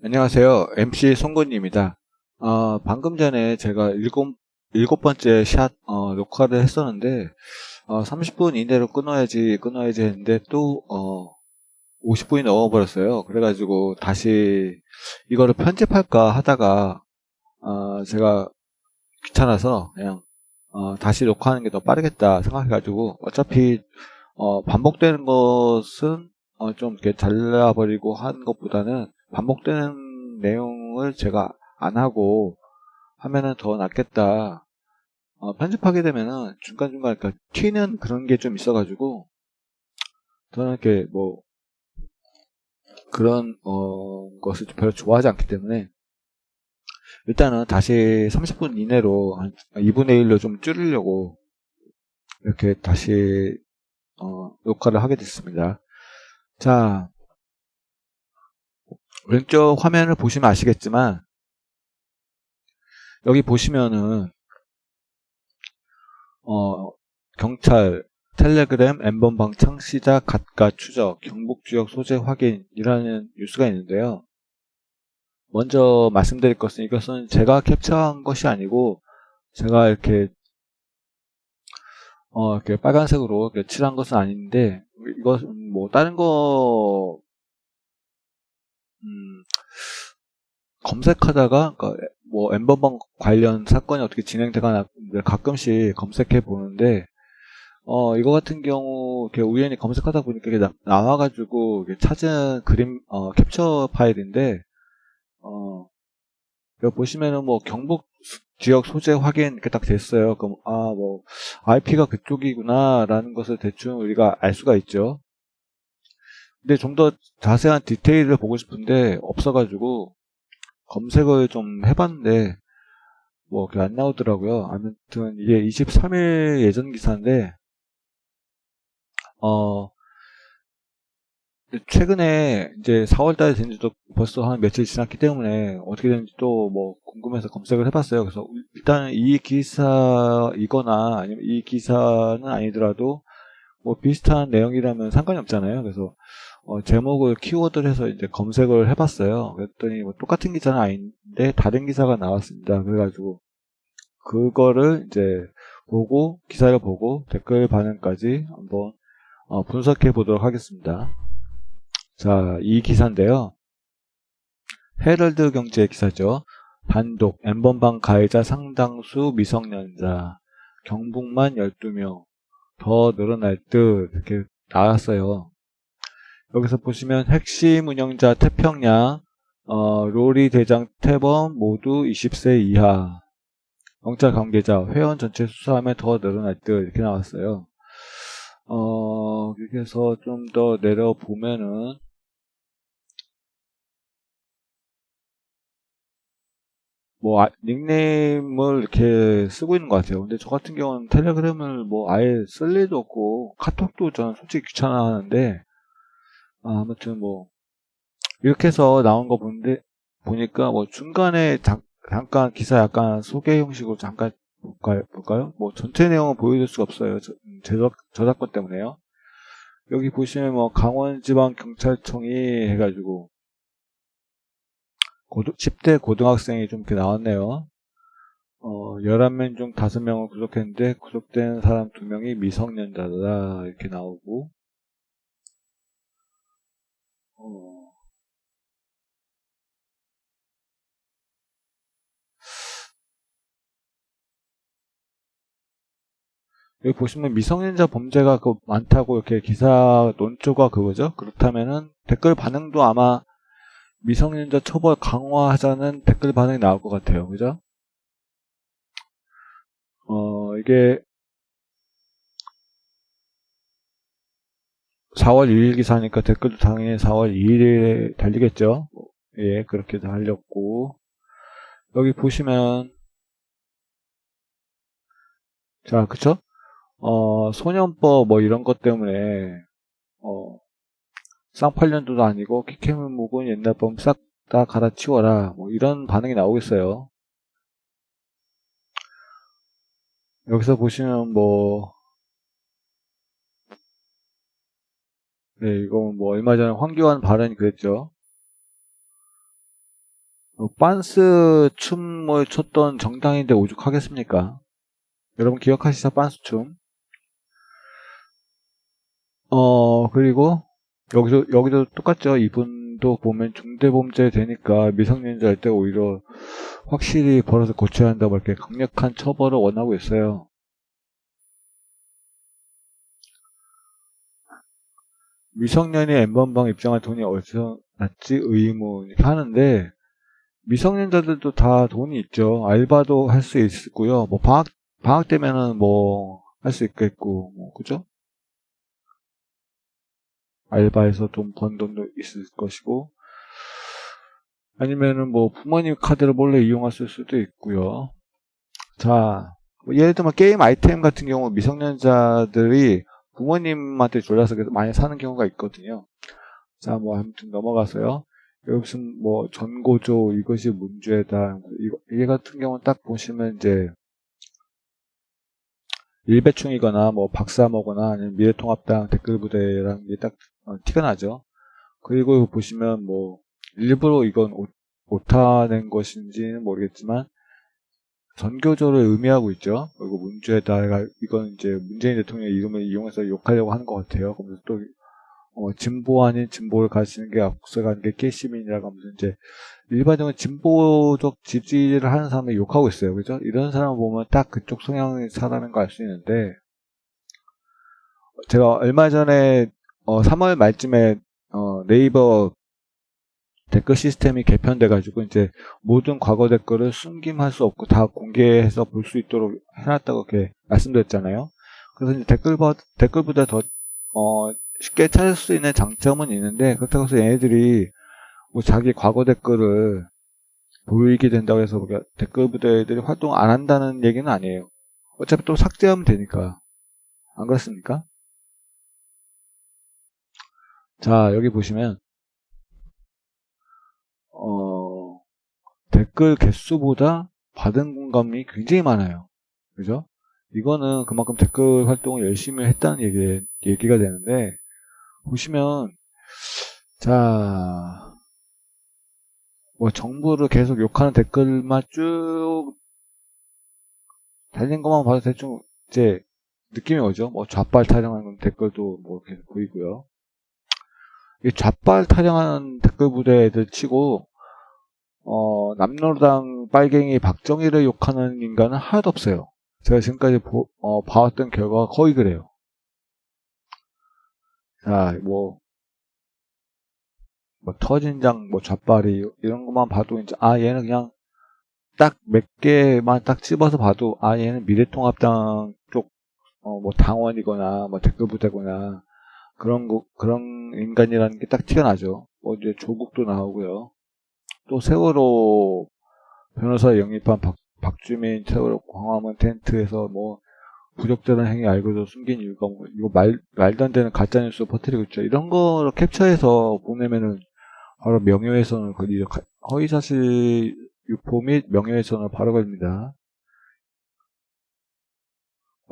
안녕하세요. MC 송건입니다. 방금 전에 제가 일곱 번째 샷, 녹화를 했었는데, 30분 이내로 끊어야지 했는데, 또, 50분이 넘어버렸어요. 그래가지고, 다시, 이거를 편집할까 하다가, 제가 귀찮아서, 그냥, 다시 녹화하는 게 더 빠르겠다 생각해가지고, 어차피, 반복되는 것은, 좀 이렇게 잘라버리고 하는 것보다는, 반복되는 내용을 제가 안 하고 하면은 더 낫겠다. 편집하게 되면은 중간중간 그러니까 튀는 그런 게 좀 있어가지고 저는 이렇게 뭐 그런 것을 별로 좋아하지 않기 때문에 일단은 다시 30분 이내로 한 2분의 1로 좀 줄이려고 이렇게 다시 녹화를 하게 됐습니다. 자, 왼쪽 화면을 보시면 아시겠지만 여기 보시면은 경찰, 텔레그램, N번방 창시자, 가가 추적, 경북지역 소재 확인이라는 뉴스가 있는데요. 먼저 말씀드릴 것은 이것은 제가 캡처한 것이 아니고 제가 이렇게 빨간색으로 이렇게 칠한 것은 아닌데 이것은 뭐 다른 거 음, 검색하다가 그러니까 뭐 N번방 관련 사건이 어떻게 진행되거나 가끔씩 검색해 보는데 이거 같은 경우, 이렇게 우연히 검색하다 보니까 이게 나와가지고, 이게 찾은 그림, 캡처 파일인데, 여기 보시면은 뭐, 경북 지역 소재 확인 이렇게 딱 됐어요. 그럼, 뭐, IP가 그쪽이구나라는 것을 대충 우리가 알 수가 있죠. 근데 좀 더 자세한 디테일을 보고 싶은데, 없어가지고, 검색을 좀 해봤는데, 뭐, 이렇게 안 나오더라고요. 아무튼, 이게 23일 예전 기사인데, 어, 최근에 이제 4월 달이 된 지도 벌써 한 며칠 지났기 때문에 어떻게 되는지 또 뭐 궁금해서 검색을 해봤어요. 그래서 일단 이 기사이거나 아니면 이 기사는 아니더라도 뭐 비슷한 내용이라면 상관이 없잖아요. 그래서 제목을 키워드를 해서 이제 검색을 해봤어요. 그랬더니 뭐 똑같은 기사는 아닌데 다른 기사가 나왔습니다. 그래가지고 그거를 이제 기사를 보고 댓글 반응까지 한번 분석해 보도록 하겠습니다. 자, 이 기사인데요. 헤럴드 경제 기사죠. 단독 N번방 가해자 상당수 미성년자, 경북만 12명, 더 늘어날 듯 이렇게 나왔어요. 여기서 보시면 핵심 운영자 태평양, 로리 대장 태범 모두 20세 이하, 영장 관계자 회원 전체 수사하면 더 늘어날 듯 이렇게 나왔어요. 여기서 좀 더 내려보면은 뭐 닉네임을 이렇게 쓰고 있는 것 같아요. 근데 저 같은 경우는 텔레그램을 뭐 아예 쓸 일도 없고 카톡도 저는 솔직히 귀찮아하는데 아무튼 뭐 이렇게 해서 나온 거 보니까 뭐 중간에 잠깐 기사 약간 소개 형식으로 잠깐 볼까요? 뭐 전체 내용은 보여줄 수가 없어요. 저작권 때문에요. 여기 보시면 뭐 강원지방경찰청이 해가지고 10대 고등학생이 좀 이렇게 나왔네요. 11명 중 5명을 구속했는데 구속된 사람 2명이 미성년자다 이렇게 나오고 어, 여기 보시면 미성년자 범죄가 많다고 이렇게 기사 논조가 그거죠. 그렇다면은 댓글 반응도 아마 미성년자 처벌 강화하자는 댓글 반응이 나올 것 같아요. 그죠? 이게 4월 1일 기사니까 댓글도 당연히 4월 2일에 달리겠죠. 예, 그렇게 달렸고 여기 보시면 자, 그쵸? 소년법 뭐 이런 것 때문에 어, 쌍팔년도도 아니고 키케문묵은 옛날 법 싹 다 갈아치워라 뭐 이런 반응이 나오겠어요. 여기서 보시면 뭐 네, 이거 뭐 얼마 전에 황교안 발언이 그랬죠. 빤스 춤을 췄던 정당인데 오죽하겠습니까? 여러분 기억하시죠? 빤스 춤. 그리고 여기도 똑같죠. 이분도 보면 중대범죄 되니까 미성년자일 때 오히려 확실히 벌어서 고쳐야 한다고 이렇게 강력한 처벌을 원하고 있어요. 미성년이 N번방 입장할 돈이 어디서 났지? 의문 하는데, 미성년자들도 다 돈이 있죠. 알바도 할 수 있고요. 뭐 방학 되면은 뭐 할 수 있겠고, 뭐 그죠? 알바해서 돈 번 돈도 있을 것이고, 아니면은 뭐 부모님 카드를 몰래 이용했을 수도 있고요. 자, 뭐 예를 들면 게임 아이템 같은 경우 미성년자들이 부모님한테 졸라서 많이 사는 경우가 있거든요. 자, 뭐 아무튼 넘어가서요. 여기 무슨 뭐 전고조 이것이 문제다. 이게 같은 경우는 딱 보시면 이제 일배충이거나 뭐 박사모거나 아니면 미래통합당 댓글부대라는 게 딱 티가 나죠. 그리고 보시면 뭐 일부러 이건 오타낸 것인지는 모르겠지만 전교조를 의미하고 있죠. 그리고 문제다. 이건 이제 문재인 대통령 이름을 이용해서 욕하려고 하는 것 같아요. 그러면서 또 진보 아닌 진보를 가르치는 게 앞서가는 게 깨시민이라고 하면서 이제 일반적으로 진보적 지지를 하는 사람을 욕하고 있어요. 그죠? 이런 사람 보면 딱 그쪽 성향의 사람인 거 알 수 있는데, 제가 얼마 전에 3월 말쯤에 네이버 댓글 시스템이 개편돼가지고 이제 모든 과거 댓글을 숨김할 수 없고 다 공개해서 볼 수 있도록 해놨다고 이렇게 말씀드렸잖아요. 그래서 이제 댓글보다 더 쉽게 찾을 수 있는 장점은 있는데, 그렇다고 해서 얘네들이 뭐 자기 과거 댓글을 보이게 된다고 해서 댓글 부대들이 활동 안 한다는 얘기는 아니에요. 어차피 또 삭제하면 되니까. 안 그렇습니까? 자, 여기 보시면 댓글 개수보다 받은 공감이 굉장히 많아요. 그죠? 이거는 그만큼 댓글 활동을 열심히 했다는 얘기가 되는데, 보시면, 자, 뭐 정부를 계속 욕하는 댓글만 쭉 달린 것만 봐도 대충 이제 느낌이 오죠. 뭐 좌빨 타령하는 댓글도 뭐 계속 보이고요. 이 좌빨 타령하는 댓글 부대들 치고 남노당 빨갱이 박정희를 욕하는 인간은 하나도 없어요. 제가 지금까지 봐왔던 결과가 거의 그래요. 자, 뭐 터진장, 뭐 좌빨이 이런 것만 봐도 이제 얘는 그냥 딱 몇 개만 딱 집어서 봐도 얘는 미래통합당 쪽 뭐 당원이거나 뭐 댓글 부대거나 그런 인간이라는 게 딱 티가 나죠. 뭐 이제 조국도 나오고요. 또 세월호 변호사 영입한 박주민 세월호 광화문 텐트에서 뭐 부적절한 행위 알고도 숨긴 이유가 뭐 이거 말도 안 되는 가짜뉴스 퍼뜨리고 있죠. 이런 거를 캡처해서 보내면은 바로 명예훼손을 걸리죠. 허위사실 유포 및 명예훼손을 바로 걸립니다.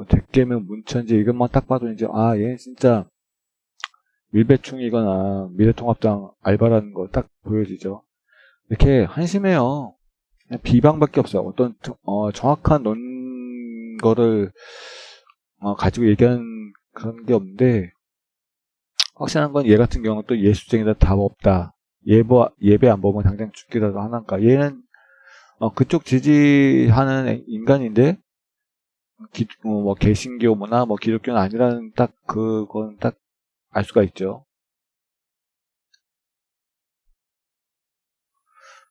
대개면 문천지 이것만 딱 봐도 이제 얘 진짜 밀배충이거나 미래통합당 알바라는 거 딱 보여지죠. 이렇게 한심해요. 그냥 비방밖에 없어요. 어떤 정확한 논거를 가지고 얘기하는 그런 게 없는데, 확실한 건 얘 같은 경우는 또 예수쟁이다 답 없다. 예배 안 보면 당장 죽기라도 하나니까. 얘는 그쪽 지지하는 인간인데 뭐 개신교나 뭐 기독교는 아니라는 그건 딱 알 수가 있죠.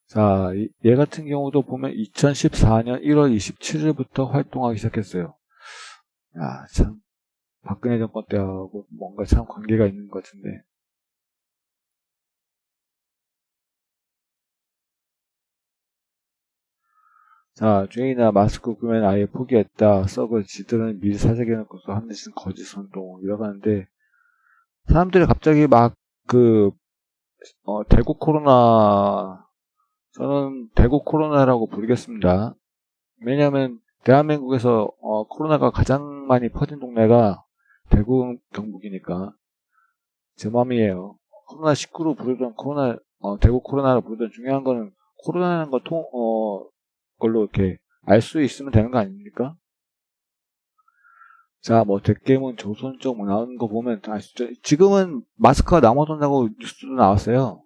자, 얘 같은 경우도 보면 2014년 1월 27일부터 활동하기 시작했어요. 야, 참, 박근혜 정권 때하고 뭔가 참 관계가 있는 것 같은데. 자, 죄인아 마스크 구매는 아예 포기했다. 썩을 지들은 미리 사재기해놓고서 하는 짓은 거짓 선동이라고 하는데, 사람들이 갑자기 막 대구 코로나, 저는 대구 코로나라고 부르겠습니다. 왜냐하면 대한민국에서 코로나가 가장 많이 퍼진 동네가 대구 경북이니까 제 맘이에요. 코로나19로 부르던 대구 코로나로 부르던 중요한 거는 코로나라는 거 걸로 이렇게 알 수 있으면 되는 거 아닙니까? 자, 뭐, 대깨문 조선 쪽 뭐 나오는 거 보면 다 아시죠? 지금은 마스크가 남아돈다고 뉴스도 나왔어요.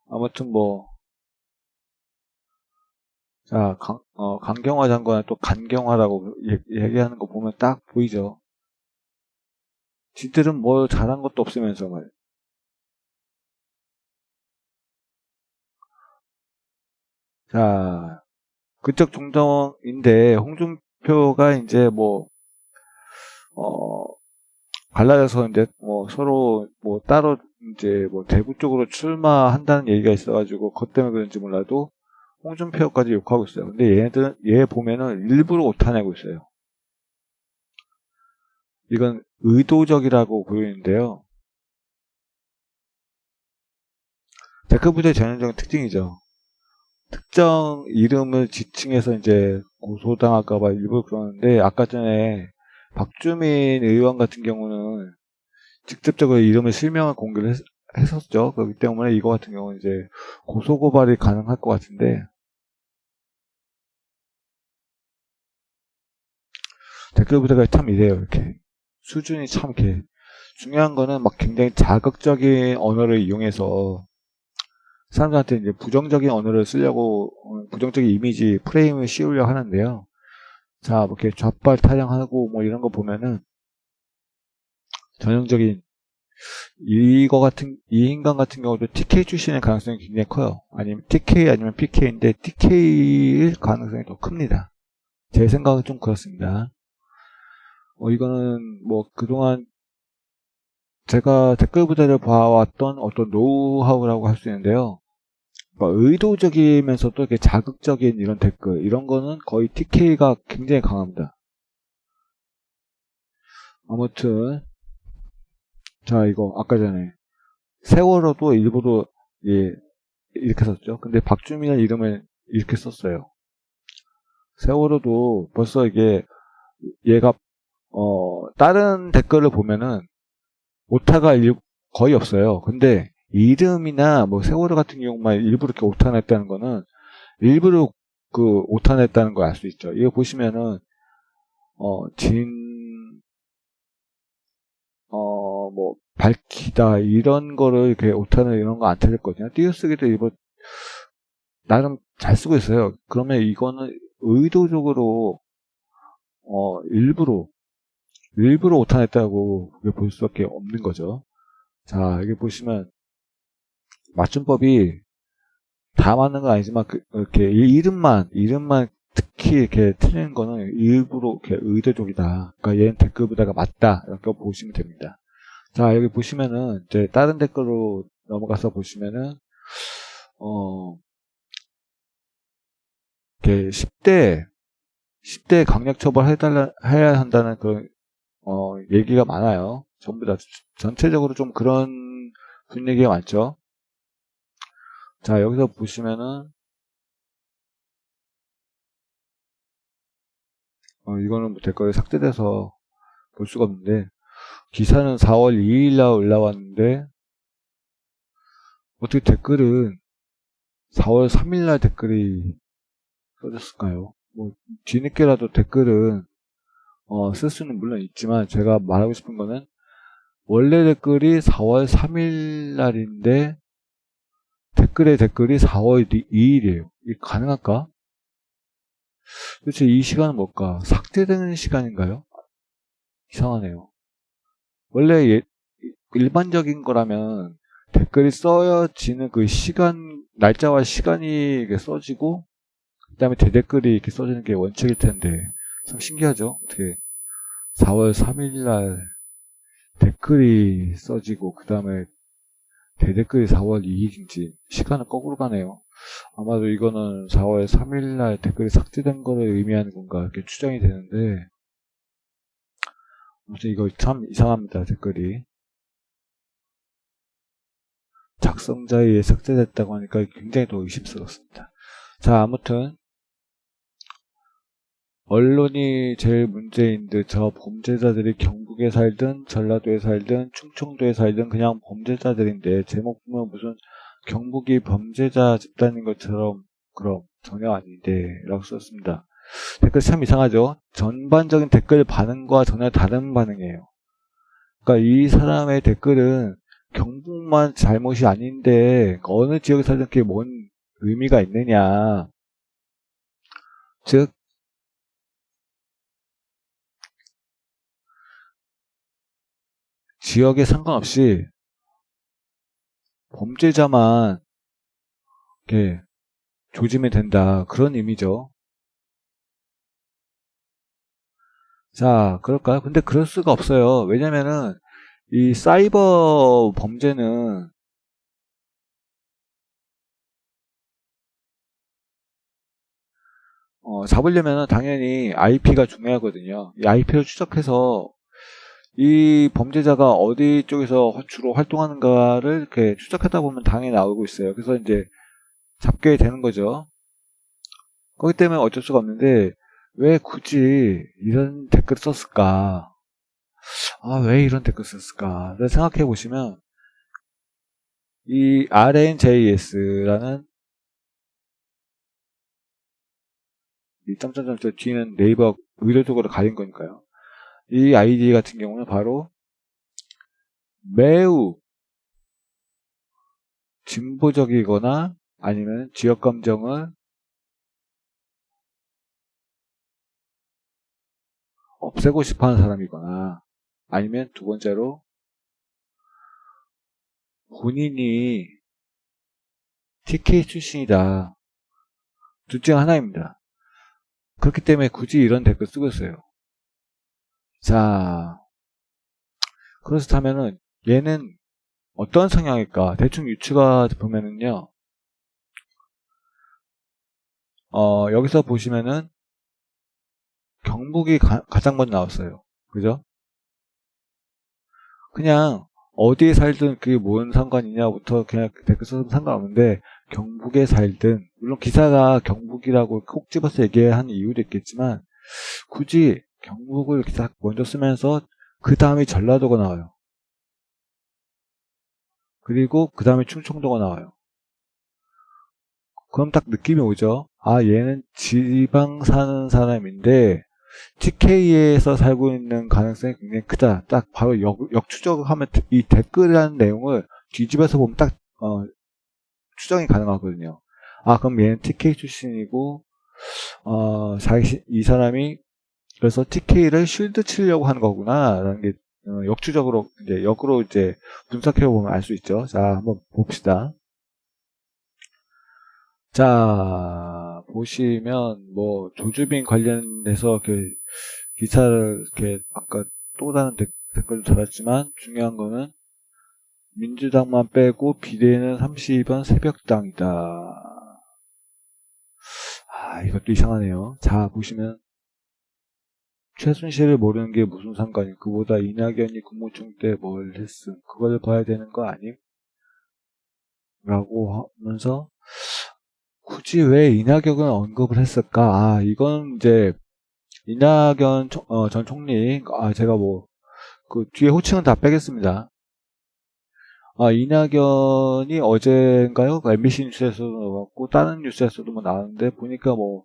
아무튼 뭐, 자, 강경화 장관은 또 간경화라고 얘기하는 거 보면 딱 보이죠. 지들은 뭘 잘한 것도 없으면서 말. 자, 그쪽 정당인데 홍준표가 이제 뭐, 어, 갈라져서 이제 뭐 서로 뭐 따로 이제 뭐 대구 쪽으로 출마한다는 얘기가 있어가지고 그것 때문에 그런지 몰라도 홍준표까지 욕하고 있어요. 근데 얘 보면은 일부러 오타내고 있어요. 이건 의도적이라고 보이는데요. 댓글부대의 전형적인 특징이죠. 특정 이름을 지칭해서 이제 고소당할까봐 일부러 그러는데 아까 전에 박주민 의원 같은 경우는 직접적으로 이름을 실명을 공개를 했었죠. 그렇기 때문에 이거 같은 경우는 이제 고소고발이 가능할 것 같은데 댓글 부대가 참 이래요. 이렇게 수준이 참 이렇게 중요한 거는 막 굉장히 자극적인 언어를 이용해서 사람들한테 이제 부정적인 언어를 쓰려고 부정적인 이미지 프레임을 씌우려고 하는데요. 자, 뭐 이렇게 좌빨 타령하고 뭐 이런 거 보면은 전형적인 이 인간 같은 경우도 TK 출신의 가능성이 굉장히 커요. 아니면 TK 아니면 PK인데 TK일 가능성이 더 큽니다. 제 생각은 좀 그렇습니다. 이거는 뭐 그동안 제가 댓글 부대를 봐왔던 어떤 노하우라고 할 수 있는데요. 의도적이면서도 이렇게 자극적인 이런 댓글, 이런 거는 거의 TK가 굉장히 강합니다. 아무튼, 자, 이거 아까 전에 세월호도 일부러 예, 이렇게 썼죠. 근데 박주민의 이름을 이렇게 썼어요. 세월호도 벌써 이게 얘가 다른 댓글을 보면은 오타가 거의 없어요. 근데 이름이나 뭐 세월호 같은 경우만 일부러 이렇게 오타 냈다는 거는 일부러 그 오타 냈다는 걸 알 수 있죠. 이거 보시면은 뭐 밝히다 이런 거를 이렇게 오타는 이런 거 안 찾았거든요. 띄어쓰기도 일부러 나름 잘 쓰고 있어요. 그러면 이거는 의도적으로 일부러 오타 냈다고 볼 수밖에 없는 거죠. 자, 여기 보시면 맞춤법이 다 맞는 건 아니지만 이렇게 이름만 특히 이렇게 틀리는 거는 일부러 이렇게 의도적이다. 그러니까 얘는 댓글 보다가 맞다 이렇게 보시면 됩니다. 자, 여기 보시면은 이제 다른 댓글로 넘어가서 보시면은 이렇게 10대 강력 해야 한다는 그런 얘기가 많아요. 전부 다 전체적으로 좀 그런 분위기가 많죠. 자, 여기서 보시면은 이거는 뭐 댓글이 삭제돼서 볼 수가 없는데 기사는 4월 2일 날 올라왔는데 어떻게 댓글은 4월 3일 날 댓글이 써졌을까요? 뭐 뒤늦게라도 댓글은 쓸 수는 물론 있지만 제가 말하고 싶은 거는 원래 댓글이 4월 3일 날인데 댓글이 4월 2일이에요. 이게 가능할까? 도대체 이 시간은 뭘까? 삭제되는 시간인가요? 이상하네요. 원래 일반적인 거라면 댓글이 써지는 그 날짜와 시간이 써지고, 그 다음에 대댓글이 이렇게 써지는 게 원칙일 텐데, 참 신기하죠? 어떻게 4월 3일 날 댓글이 써지고, 그 다음에 대댓글이 4월 2일인지, 시간은 거꾸로 가네요. 아마도 이거는 4월 3일 날 댓글이 삭제된 거를 의미하는 건가, 이렇게 추정이 되는데, 아무튼 이거 참 이상합니다, 댓글이. 작성자에 의해 삭제됐다고 하니까 굉장히 더 의심스럽습니다. 자, 아무튼 언론이 제일 문제인 듯 저 범죄자들이 경북에 살든 전라도에 살든 충청도에 살든 그냥 범죄자들인데 제목 보면 무슨 경북이 범죄자 집단인 것처럼 그럼 전혀 아닌데 라고 썼습니다. 댓글 참 이상하죠. 전반적인 댓글 반응과 전혀 다른 반응이에요. 그러니까 이 사람의 댓글은 경북만 잘못이 아닌데 어느 지역에 살든 그게 뭔 의미가 있느냐. 즉 지역에 상관없이 범죄자만 이렇게 조지면 된다. 그런 의미죠. 자, 그럴까요? 근데 그럴 수가 없어요. 왜냐면은 이 사이버 범죄는 잡으려면 당연히 IP가 중요하거든요. 이 IP를 추적해서 이 범죄자가 어디 쪽에서 주로 활동하는가를 이렇게 추적하다 보면 당연히 나오고 있어요. 그래서 이제 잡게 되는 거죠. 그렇기 때문에 어쩔 수가 없는데 왜 굳이 이런 댓글 썼을까? 아, 왜 이런 댓글 썼을까? 생각해 보시면 이 RNJS라는 이 점점점 뒤는 네이버 의도적으로 가린 거니까요. 이 아이디 같은 경우는 바로 매우 진보적이거나 아니면 지역 감정을 없애고 싶어 하는 사람이거나 아니면 두 번째로 본인이 TK 출신이다. 둘 중 하나입니다. 그렇기 때문에 굳이 이런 댓글 쓰고 있어요. 자, 그렇다면은 얘는 어떤 성향일까? 대충 유추가 보면은요. 여기서 보시면은 경북이 가장 먼저 나왔어요. 그죠? 그냥 어디에 살든 그게 뭔 상관이냐부터 그냥 댓글 써도 상관없는데 경북에 살든 물론 기사가 경북이라고 콕 집어서 얘기한 이유도 있겠지만 굳이 경북을 기사 먼저 쓰면서 그 다음에 전라도가 나와요. 그리고 그 다음에 충청도가 나와요. 그럼 딱 느낌이 오죠. 아, 얘는 지방 사는 사람인데 TK에서 살고 있는 가능성이 굉장히 크다. 딱 바로 역추적하면 이 댓글이라는 내용을 뒤집어서 보면 딱 추정이 가능하거든요. 아, 그럼 얘는 TK 출신이고 이 사람이 그래서 TK를 쉴드 치려고 하는 거구나라는 게 역추적으로 이제 역으로 이제 분석해 보면 알 수 있죠. 자, 한번 봅시다. 자, 보시면 뭐 조주빈 관련해서 이렇게 기사를 이렇게 아까 또 다른 댓글도 달았지만 중요한 거는 민주당만 빼고 비례는 30원 새벽당이다. 아, 이것도 이상하네요. 자, 보시면 최순실을 모르는 게 무슨 상관이 그보다 이낙연이 국무총 때 뭘 했음 그걸 봐야 되는 거 아님? 라고 하면서 굳이 왜 이낙연을 언급을 했을까? 아, 이건 이제 이낙연 전 총리, 제가 뭐, 그 뒤에 호칭은 다 빼겠습니다. 이낙연이 어젠가요? MBC 뉴스에서도 나왔고, 다른 뉴스에서도 뭐 나왔는데, 보니까 뭐,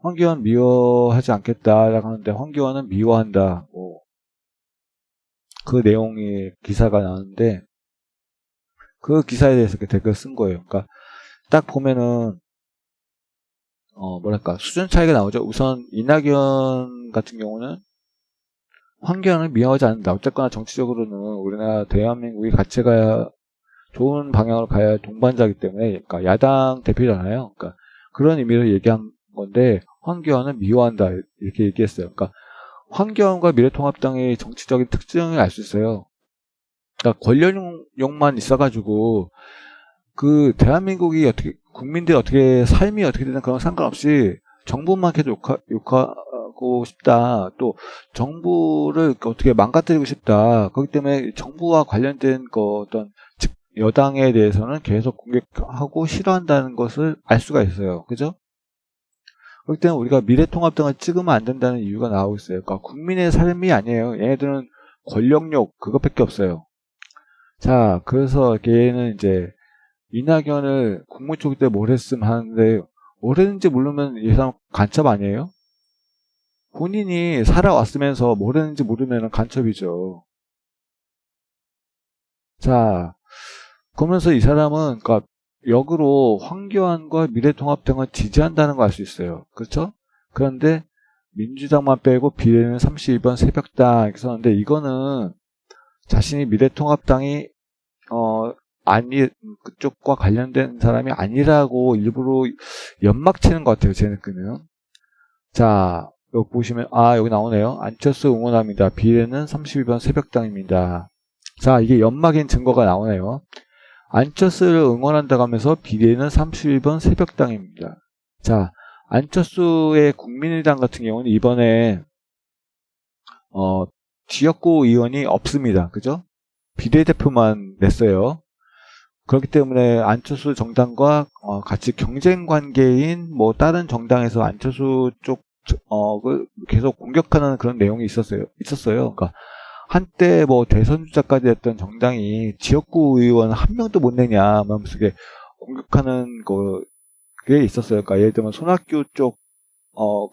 황교안 미워하지 않겠다라고 하는데, 황교안은 미워한다. 뭐, 그 내용의 기사가 나왔는데, 그 기사에 대해서 이렇게 댓글 쓴 거예요. 그러니까, 딱 보면은, 뭐랄까, 수준 차이가 나오죠. 우선, 이낙연 같은 경우는, 환경을 미워하지 않는다. 어쨌거나 정치적으로는 우리나라 대한민국이 같이 가야 좋은 방향으로 가야 동반자이기 때문에 그러니까 야당 대표잖아요. 그러니까 그런 의미로 얘기한 건데 황교안은 미워한다 이렇게 얘기했어요. 그러니까 황교안과 미래통합당의 정치적인 특징을 알 수 있어요. 그러니까 권력욕만 있어가지고 그 대한민국이 어떻게 국민들이 어떻게 삶이 어떻게 되는 그런 상관없이 정부만 계속 욕하고 싶다. 또 정부를 어떻게 망가뜨리고 싶다. 그렇기 때문에 정부와 관련된 어떤 여당에 대해서는 계속 공격하고 싫어한다는 것을 알 수가 있어요. 그죠? 그렇기 때문에 우리가 미래통합당을 찍으면 안 된다는 이유가 나오고 있어요. 그러니까 국민의 삶이 아니에요. 얘네들은 권력욕 그것밖에 없어요. 자, 그래서 걔는 이제 이낙연을 국무총리 때 뭘 했음 하는데 뭘 했는지 모르면 이 사람 간첩 아니에요? 본인이 살아왔으면서 뭘 했는지 모르면 간첩이죠. 자, 그러면서 이 사람은 그러니까 역으로 황교안과 미래통합당을 지지한다는 걸 알 수 있어요. 그렇죠? 그런데 민주당만 빼고 비례는 32번 새벽당 이렇게 썼는데 이거는 자신이 미래통합당이 아니 그쪽과 관련된 사람이 아니라고 일부러 연막 치는 것 같아요. 제 느낌은. 자, 여기 보시면 여기 나오네요. 안철수 응원합니다. 비례는 32번 새벽당입니다. 자, 이게 연막인 증거가 나오네요. 안철수를 응원한다고 하면서 비례는 31번 새벽당입니다. 자, 안철수의 국민의당 같은 경우는 이번에 지역구 의원이 없습니다. 그죠? 비례대표만 냈어요. 그렇기 때문에 안철수 정당과 같이 경쟁 관계인 뭐 다른 정당에서 안철수 쪽 계속 공격하는 그런 내용이 있었어요. 그러니까 한때 뭐 대선 주자까지 했던 정당이 지역구 의원 한 명도 못 내냐 하면서 이게 공격하는 그게 있었어요. 그러니까 예를 들면 손학규 쪽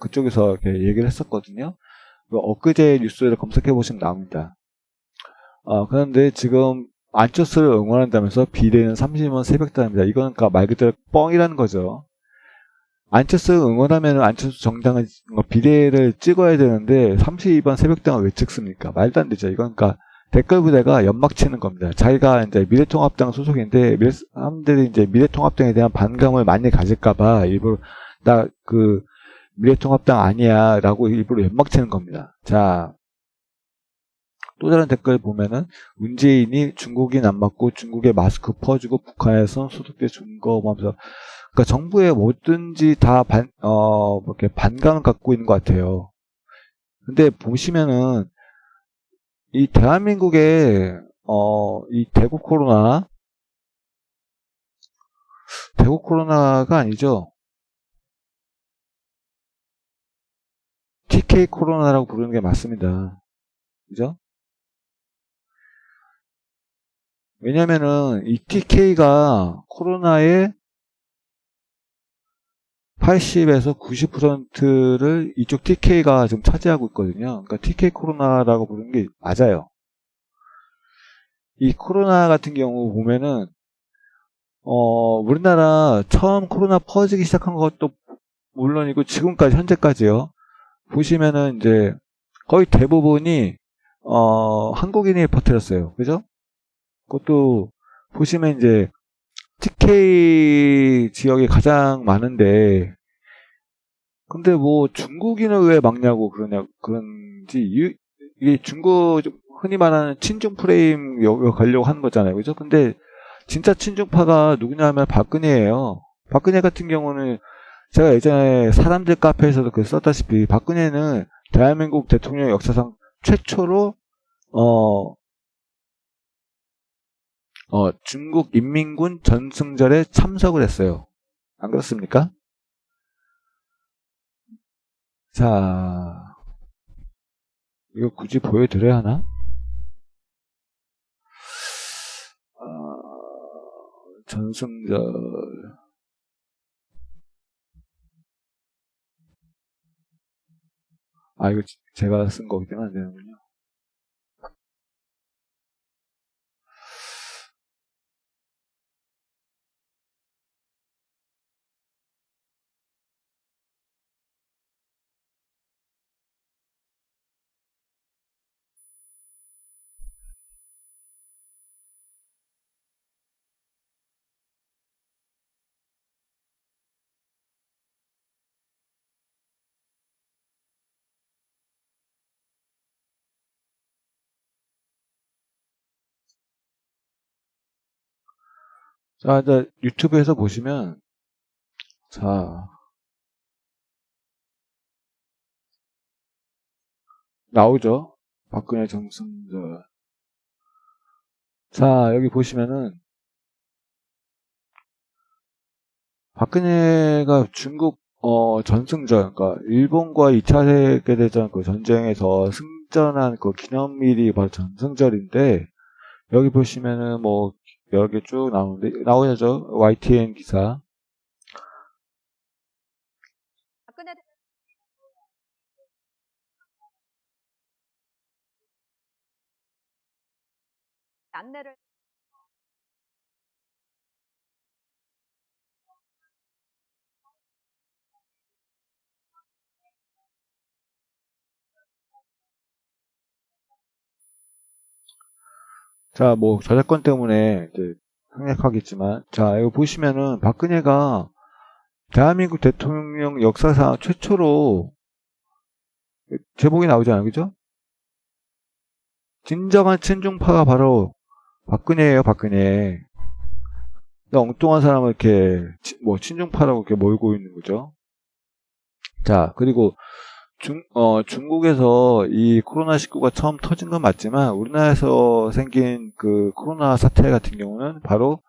그쪽에서 이렇게 얘기를 했었거든요. 엊그제 뉴스를 검색해 보시면 나옵니다. 그런데 지금 안철수를 응원한다면서 비례는 30원 새벽단입니다. 이건 그러니까 말 그대로 뻥이라는 거죠. 안철수 응원하면 안철수 정당은 비례를 찍어야 되는데 32번 새벽당을 왜 찍습니까? 말도 안 되죠. 이건 그러니까 댓글 부대가 연막 치는 겁니다. 자기가 이제 미래통합당 소속인데 사람들이 이제 미래통합당에 대한 반감을 많이 가질까봐 일부러 나 그 미래통합당 아니야라고 일부러 연막 치는 겁니다. 자. 또 다른 댓글 보면은 문재인이 중국인 안 맞고 중국에 마스크 퍼주고 북한에서 소득대 준 거 하면서 그러니까 정부에 뭐든지 다 이렇게 반감을 갖고 있는 것 같아요. 근데 보시면은 이 대한민국의 이 대구 코로나가 아니죠. TK 코로나라고 부르는 게 맞습니다. 그죠? 왜냐면은 이 TK가 코로나의 80에서 90%를 이쪽 TK가 지금 차지하고 있거든요. 그러니까 TK 코로나라고 부르는 게 맞아요. 이 코로나 같은 경우 보면은 우리나라 처음 코로나 퍼지기 시작한 것도 물론이고 지금까지 현재까지요. 보시면은 이제 거의 대부분이 한국인이 퍼뜨렸어요. 그죠? 그것도 보시면 이제 TK 지역이 가장 많은데 근데 뭐 중국인을 왜 막냐고 그런지 이게 중국 흔히 말하는 친중 프레임 가려고 하는 거잖아요. 그죠? 근데 진짜 친중파가 누구냐 하면 박근혜예요. 박근혜 같은 경우는 제가 예전에 사람들 카페에서도 썼다시피 박근혜는 대한민국 대통령 역사상 최초로 중국 인민군 전승절에 참석을 했어요. 안 그렇습니까? 자, 이거 굳이 보여드려야 하나? 전승절. 이거 제가 쓴 거기 때문에 안 되는군요. 자, 이제 유튜브에서 보시면, 자, 나오죠? 박근혜 전승절. 자, 여기 보시면은, 박근혜가 중국 전승전, 그러니까 일본과 2차 세계대전 그 전쟁에서 승전한 그 기념일이 바로 전승절인데, 여기 보시면은 뭐 여러 개 쭉 나오는데, 나오죠? YTN 기사. 박근혜 안내를 자, 뭐 저작권 때문에 이제 생략하겠지만, 자, 이거 보시면은 박근혜가 대한민국 대통령 역사상 최초로 제목이 나오잖아요, 그죠? 진정한 친중파가 바로 박근혜예요, 박근혜. 엉뚱한 사람을 이렇게 뭐 친중파라고 이렇게 몰고 있는 거죠. 자, 그리고 중국에서 이 코로나19가 처음 터진 건 맞지만 우리나라에서 생긴 그 코로나 사태 같은 경우는 바로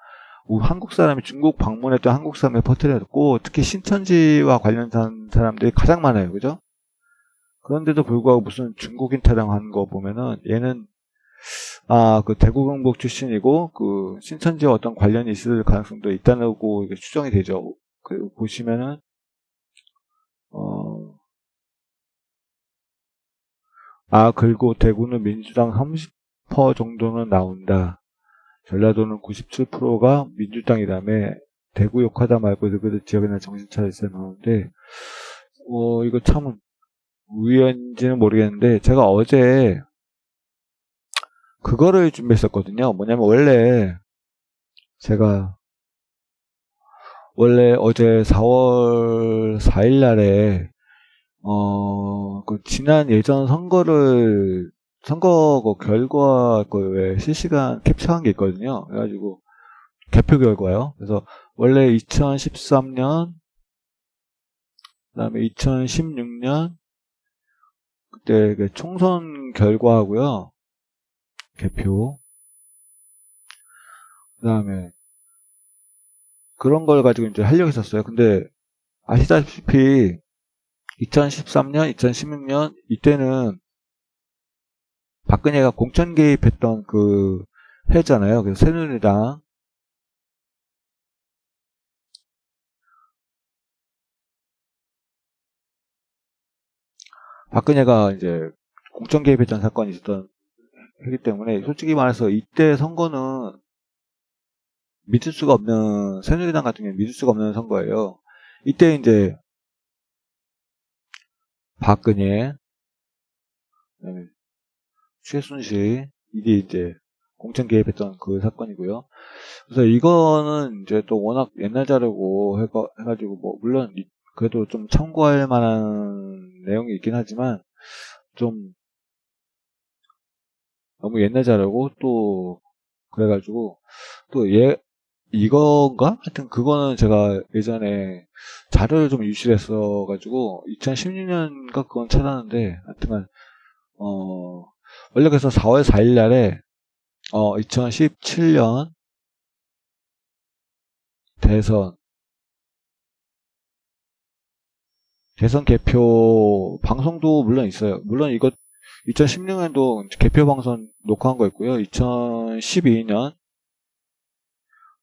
한국 사람이 중국 방문했던 한국 사람에 퍼뜨렸고, 특히 신천지와 관련된 사람들이 가장 많아요, 그죠? 그런데도 불구하고 무슨 중국인 타령한 거 보면은 얘는 그 대구 경북 출신이고 그 신천지와 어떤 관련이 있을 가능성도 있다고 추정이 되죠. 그 보시면은 어, 그리고 대구는 민주당 30% 정도는 나온다. 전라도는 97%가 민주당이라며 대구 욕하다 말고 그 지역에는 정신 차리세요 나오는데, 이거 참 우연인지는 모르겠는데 제가 어제 그거를 준비했었거든요. 뭐냐면 제가 원래 어제 4월 4일 날에 그 지난 예전 선거 그 결과 왜 실시간 캡처한 게 있거든요. 그래가지고 개표 결과요. 그래서 원래 2013년, 그다음에 2016년 그때 그 총선 결과하고요. 개표. 그다음에 그런 걸 가지고 이제 하려고 했었어요. 근데 아시다시피 2013년, 2016년 이때는 박근혜가 공천 개입했던 그 해잖아요. 그래서 새누리당 박근혜가 이제 공천 개입했던 사건이 있었던 하기 때문에 솔직히 말해서 이때 선거는 믿을 수가 없는, 새누리당 같은 경우는 믿을 수가 없는 선거예요. 이때 이제 박근혜, 그다음에 최순실 이게 이제 공천 개입했던 그 사건이고요. 그래서 이거는 이제 또 워낙 옛날 자료고 해가지고 뭐 물론 그래도 좀 참고할 만한 내용이 있긴 하지만 좀 너무 옛날 자료고 또 그래가지고 또 이건가? 하여튼 그거는 제가 예전에 자료를 좀 유출했어가지고 2016년인가 그건 찾았는데 하여튼간 원래 그래서 4월 4일 날에 2017년 대선 개표 방송도 물론 있어요. 물론 이거 2016년도 개표 방송 녹화한 거 있고요. 2012년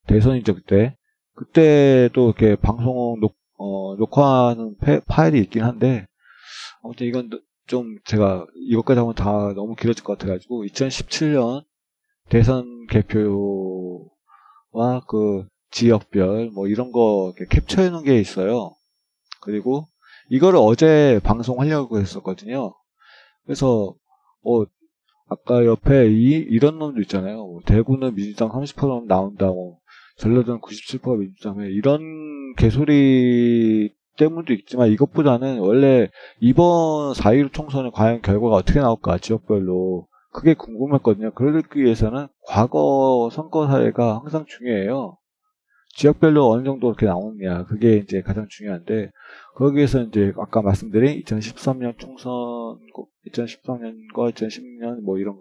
대선이죠, 그때. 그때도 이렇게 방송 녹화하는 파일이 있긴 한데, 아무튼 이건 좀 제가 이것까지 하면 다 너무 길어질 것 같아가지고, 2017년 대선 개표와 그 지역별 뭐 이런 거 이렇게 캡처해 놓은 게 있어요. 그리고 이거를 어제 방송하려고 했었거든요. 그래서, 아까 옆에 이런 놈도 있잖아요. 뭐 대구는 민주당 30% 나온다고, 전라도는 97% 민주당에 이런 개소리 때문도 있지만 이것보다는 원래 이번 4.15 총선의 과연 결과가 어떻게 나올까 지역별로 그게 궁금했거든요. 그러기 위해서는 과거 선거 사례가 항상 중요해요. 지역별로 어느 정도 이렇게 나오느냐 그게 이제 가장 중요한데 거기에서 이제 아까 말씀드린 2013년 총선, 2013년과 2016년 뭐 이런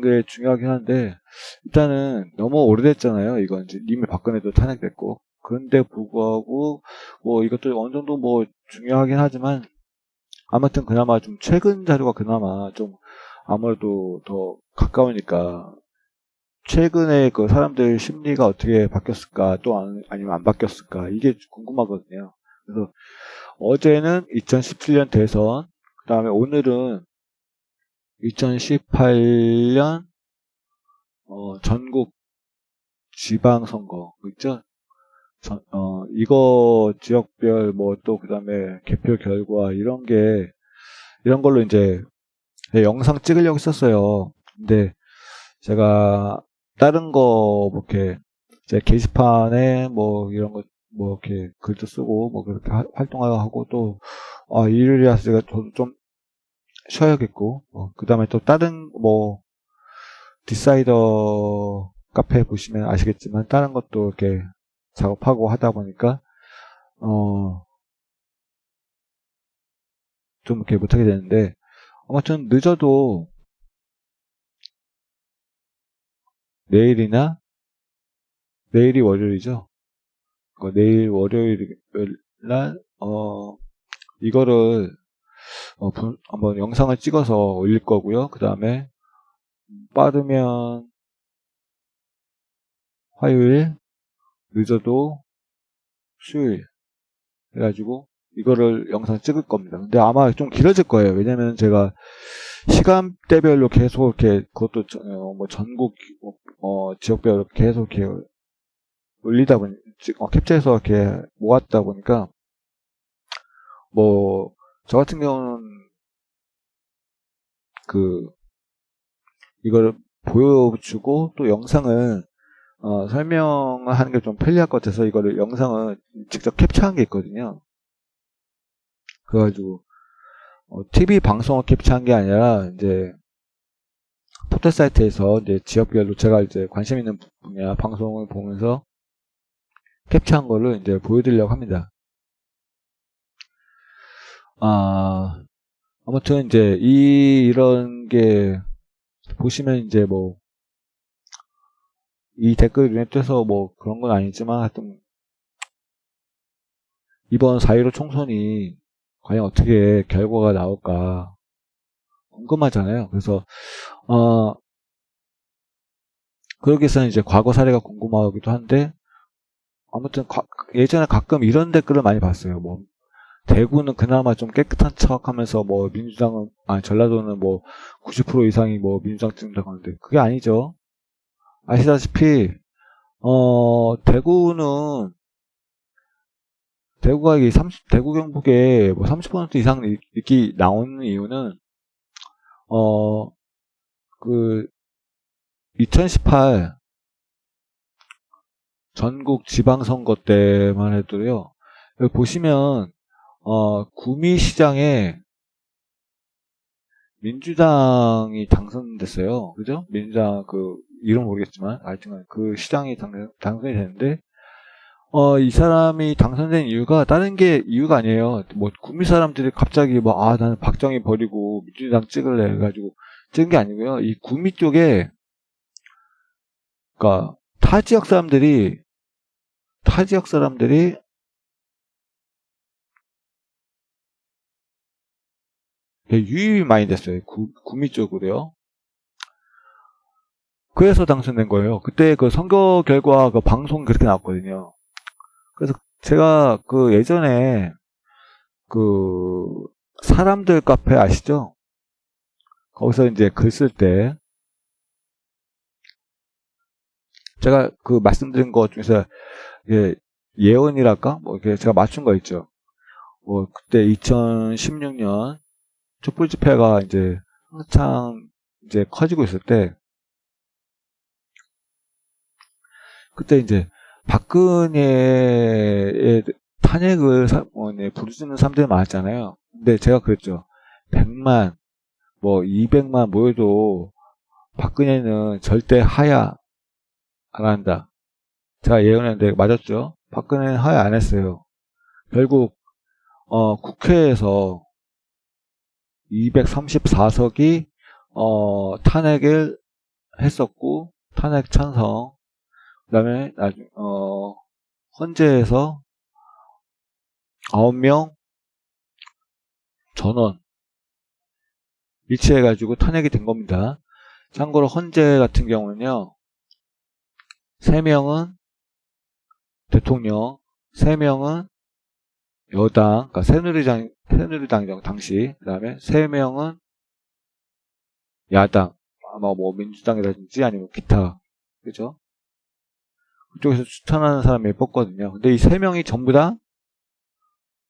게 중요하긴 한데 일단은 너무 오래됐잖아요. 이건 이제 이미 박근혜도 탄핵됐고 그런데 불구하고 뭐 이것도 어느 정도 뭐 중요하긴 하지만 아무튼 그나마 좀 최근 자료가 그나마 좀 아무래도 더 가까우니까 최근에 그 사람들 심리가 어떻게 바뀌었을까 또 아니면 안 바뀌었을까 이게 궁금하거든요. 그래서 어제는 2017년 대선, 그 다음에 오늘은 2018년 전국 지방선거 있죠? 이거 지역별 뭐 또 그다음에 개표 결과 이런 걸로 이제 영상 찍으려고 했었어요. 근데 제가 다른 거 뭐 이렇게 제 게시판에 뭐 이런 거 뭐 이렇게 글도 쓰고 뭐 그렇게 활동하고 또 일요일이라서 제가 저도 좀 쉬어야겠고 그다음에 또 다른 뭐 디사이더 카페 보시면 아시겠지만 다른 것도 이렇게 작업하고 하다 보니까 좀 이렇게 못하게 되는데 아무튼 늦어도 내일이 월요일이죠. 내일 월요일 날 이거를 한번 영상을 찍어서 올릴 거고요. 그 다음에 빠르면 화요일, 늦어도 수요일 해가지고 이거를 영상 찍을 겁니다. 근데 아마 좀 길어질 거예요. 왜냐면 제가 시간대별로 계속 이렇게 그것도 뭐 전국 지역별로 계속 이렇게 올리다 보니 캡처해서 이렇게 모았다 보니까 뭐 저 같은 경우는 이거를 보여주고 또 영상을 설명을 하는 게 좀 편리할 것 같아서 이거를 영상을 직접 캡처한 게 있거든요. 그래가지고 TV 방송을 캡처한 게 아니라 이제 포털 사이트에서 이제 지역별로 제가 이제 관심 있는 분야 방송을 보면서 캡처한 거를 이제 보여드리려고 합니다. 아무튼 이제 이런 게 보시면 이제 뭐 이 댓글 눈에 띄어서 뭐 그런 건 아니지만 하여튼 이번 4.15 총선이 과연 어떻게 결과가 나올까 궁금하잖아요. 그래서 그러기 위해서는 이제 과거 사례가 궁금하기도 한데 아무튼 예전에 가끔 이런 댓글을 많이 봤어요. 뭐 대구는 그나마 좀 깨끗한 척하면서 뭐 민주당은 전라도는 뭐 90% 이상이 뭐 민주당 찍는다고 하는데 그게 아니죠. 아시다시피 대구가 이게 대구 경북에 뭐 30% 이상 이렇게 나오는 이유는 그 2018 전국 지방선거 때만 해도요. 여기 보시면 구미시장에 민주당이 당선됐어요. 그죠? 민주당 이름 모르겠지만 하여튼 그 시장이 당선이 되는데 이 사람이 당선된 이유가 다른 게 이유가 아니에요. 뭐 구미 사람들이 갑자기 뭐 나는 박정희 버리고 민주당 찍을래 해가지고 찍은 게 아니고요. 이 구미 쪽에 그러니까 타 지역 사람들이 유입이 많이 됐어요. 구미 쪽으로요. 그래서 당선된 거예요. 그때 그 선거 결과 그 방송 그렇게 나왔거든요. 그래서 제가 예전에 사람들 카페 아시죠? 거기서 이제 글 쓸 때 제가 말씀드린 것 중에서 예언이랄까? 뭐 이렇게 제가 맞춘 거 있죠. 뭐 그때 2016년 촛불 집회가 이제 한창 이제 커지고 있을 때 그때 이제 박근혜의 탄핵을 부르짖는 사람들이 많았잖아요. 근데 제가 그랬죠. 100만, 뭐 200만 모여도 박근혜는 절대 하야 안 한다. 제가 예언했는데 맞았죠. 박근혜는 하야 안 했어요. 결국 국회에서 234석이 탄핵을 했었고 탄핵 찬성 그다음에 헌재에서 9명 전원 일치해가지고 탄핵이 된 겁니다. 참고로 헌재 같은 경우는요, 3명은 대통령, 3명은 여당, 그러니까 새누리당이죠, 당시. 그 다음에 3명은 야당, 아마 뭐 민주당이라든지 아니면 기타, 그죠? 그쪽에서 추천하는 사람이 뽑거든요. 근데 이 3명이 전부 다,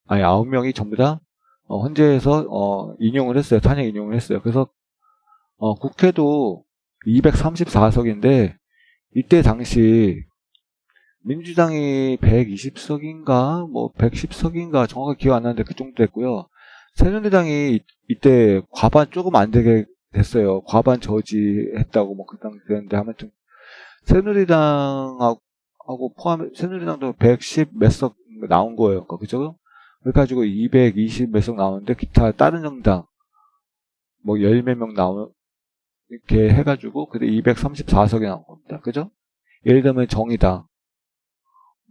아니 9명이 전부 다 헌재에서 인용을 했어요. 탄핵 인용을 했어요. 그래서 국회도 234석인데 이때 당시 민주당이 120석인가 뭐 110석인가 정확하게 기억 안 나는데 그 정도 됐고요. 새누리당이 이때 과반 조금 안 되게 됐어요. 과반 저지했다고 뭐 그 당시 그랬는데 아무튼 새누리당하고 포함해 새누리당도 110 몇 석 나온 거예요. 그죠? 그래가지고 220 몇 석 나오는데 기타 다른 정당 뭐 10몇 명 나오는 이렇게 해가지고 그때 234석이 나온 겁니다. 그죠? 예를 들면 정의당도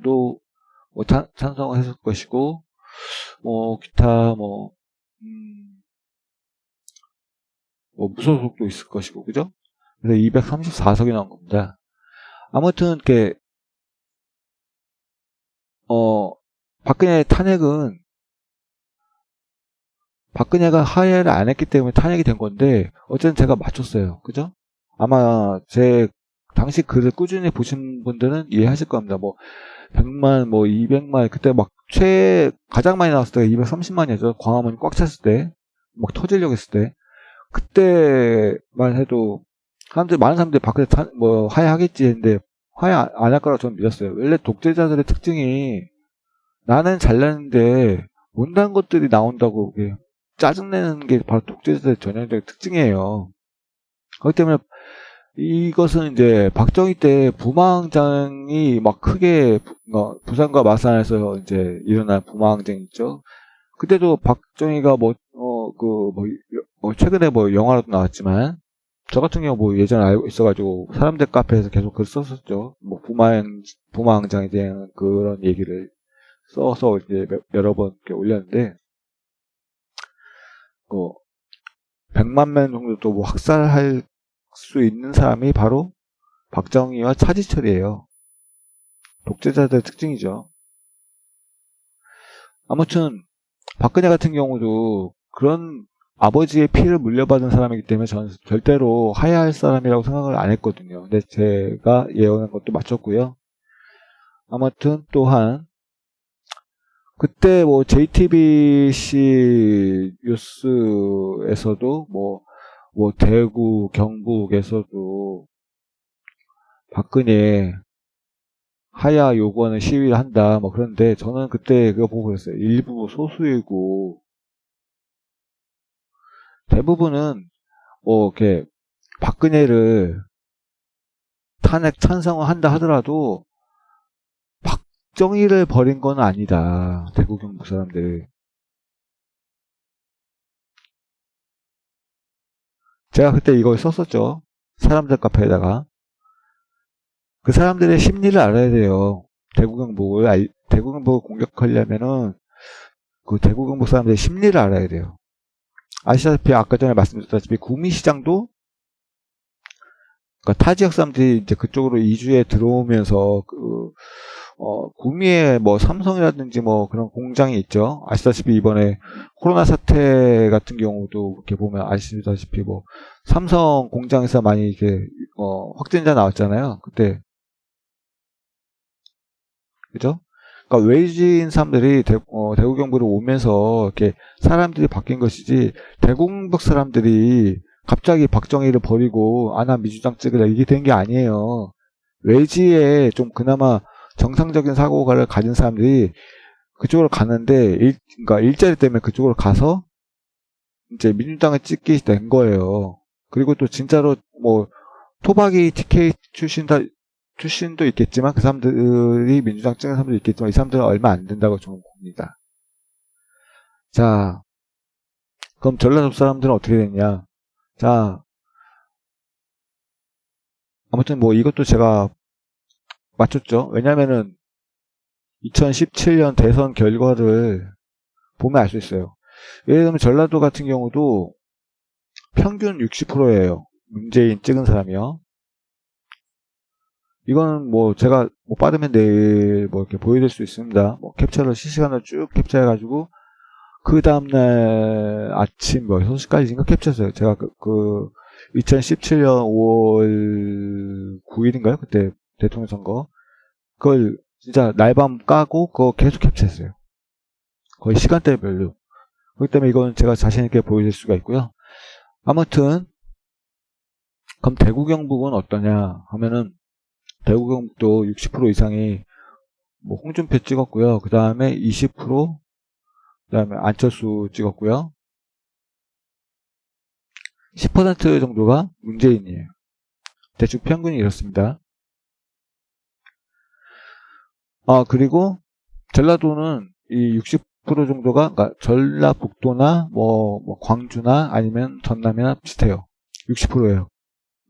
뭐 찬성을 했을 것이고 뭐 기타 뭐 무소속도 있을 것이고 그죠? 그래서 234석이 나온 겁니다. 아무튼 이렇게 박근혜 탄핵은 박근혜가 하야를 안 했기 때문에 탄핵이 된 건데 어쨌든 제가 맞췄어요. 그죠? 아마 제 당시 글을 꾸준히 보신 분들은 이해하실 겁니다. 뭐 100만 뭐 200만 그때 막 가장 많이 나왔을 때가 230만이었죠. 광화문이 꽉 찼을 때 막 터지려고 했을 때 그때만 해도 많은 사람들이 박근혜 뭐 하야하겠지 했는데 하야 안 할 거라고 저는 믿었어요. 원래 독재자들의 특징이 나는 잘났는데 못난 것들이 나온다고 짜증내는 게 바로 독재자들의 전형적인 특징이에요. 그렇기 때문에 이것은 이제 박정희 때 부마항쟁이 막 크게 부산과 마산에서 이제 일어난 부마항쟁 있죠. 그때도 박정희가 최근에 뭐 영화로도 나왔지만 저 같은 경우 뭐 예전에 알고 있어가지고 사람들 카페에서 계속 글 썼었죠. 뭐 부마항쟁에 대한 그런 얘기를 써서 이제 여러 번 이렇게 올렸는데, 100만 명 정도 뭐 학살할 수 있는 사람이 바로 박정희와 차지철이에요. 독재자들의 특징이죠. 아무튼 박근혜 같은 경우도 그런 아버지의 피를 물려받은 사람이기 때문에 저는 절대로 하야할 사람이라고 생각을 안 했거든요. 근데 제가 예언한 것도 맞췄고요. 아무튼 또한 그때 뭐 JTBC 뉴스에서도 뭐 대구, 경북에서도 박근혜 하야 요구하는 시위를 한다 뭐 그런데 저는 그때 그거 보고 그랬어요. 일부 소수이고 대부분은 뭐 이렇게 박근혜를 탄핵 찬성을 한다 하더라도 박정희를 버린 건 아니다. 대구 경북 사람들. 제가 그때 이걸 썼었죠. 사람들 카페에다가. 그 사람들의 심리를 알아야 돼요. 대구 경북을 공격하려면은 그 대구 경북 사람들의 심리를 알아야 돼요. 아시다시피 아까 전에 말씀드렸다시피 구미시장도 그러니까 타 지역 사람들이 이제 그쪽으로 이주해 들어오면서 구미에 뭐 삼성이라든지 뭐 그런 공장이 있죠. 아시다시피 이번에 코로나 사태 같은 경우도 이렇게 보면 아시다시피 뭐 삼성 공장에서 많이 이렇게 확진자 나왔잖아요. 그때 그죠? 그러니까 외지인 사람들이 대구 경북으로 오면서 이렇게 사람들이 바뀐 것이지 대구 경북 사람들이 갑자기 박정희를 버리고 난 민주당 찍으라 이게 된 게 아니에요. 외지에 좀 그나마 정상적인 사고를 가진 사람들이 그쪽으로 가는데 그러니까 일자리 때문에 그쪽으로 가서 이제 민주당을 찍게 된 거예요. 그리고 또 진짜로 뭐 토박이 TK 출신도 있겠지만 그 사람들이 민주당 찍는 사람도 있겠지만 이 사람들은 얼마 안 된다고 저는 봅니다. 자, 그럼 전라도 사람들은 어떻게 됐냐? 자, 아무튼 뭐 이것도 제가 맞췄죠. 왜냐면은 2017년 대선 결과를 보면 알 수 있어요. 예를 들면 전라도 같은 경우도 평균 60%예요. 문재인 찍은 사람이요. 이거는 뭐 제가 뭐 빠르면 내일 뭐 이렇게 보여드릴 수 있습니다. 뭐 캡처를 실시간으로 쭉 캡처해가지고 그 다음날 아침 뭐 6시까지인가 캡처했어요. 제가 그 2017년 5월 9일인가요? 그때 대통령 선거. 그걸 진짜 날밤 까고 그거 계속 캡처했어요. 거의 시간대별로. 그렇기 때문에 이건 제가 자신있게 보여줄 수가 있고요. 아무튼 그럼 대구 경북은 어떠냐 하면은 대구 경북도 60% 이상이 뭐 홍준표 찍었고요. 그 다음에 20%, 그 다음에 안철수 찍었고요. 10% 정도가 문재인이에요. 대충 평균이 이렇습니다. 그리고 전라도는 이 60% 정도가, 그러니까 전라북도나 뭐 광주나 아니면 전남이나 비슷해요. 60%예요.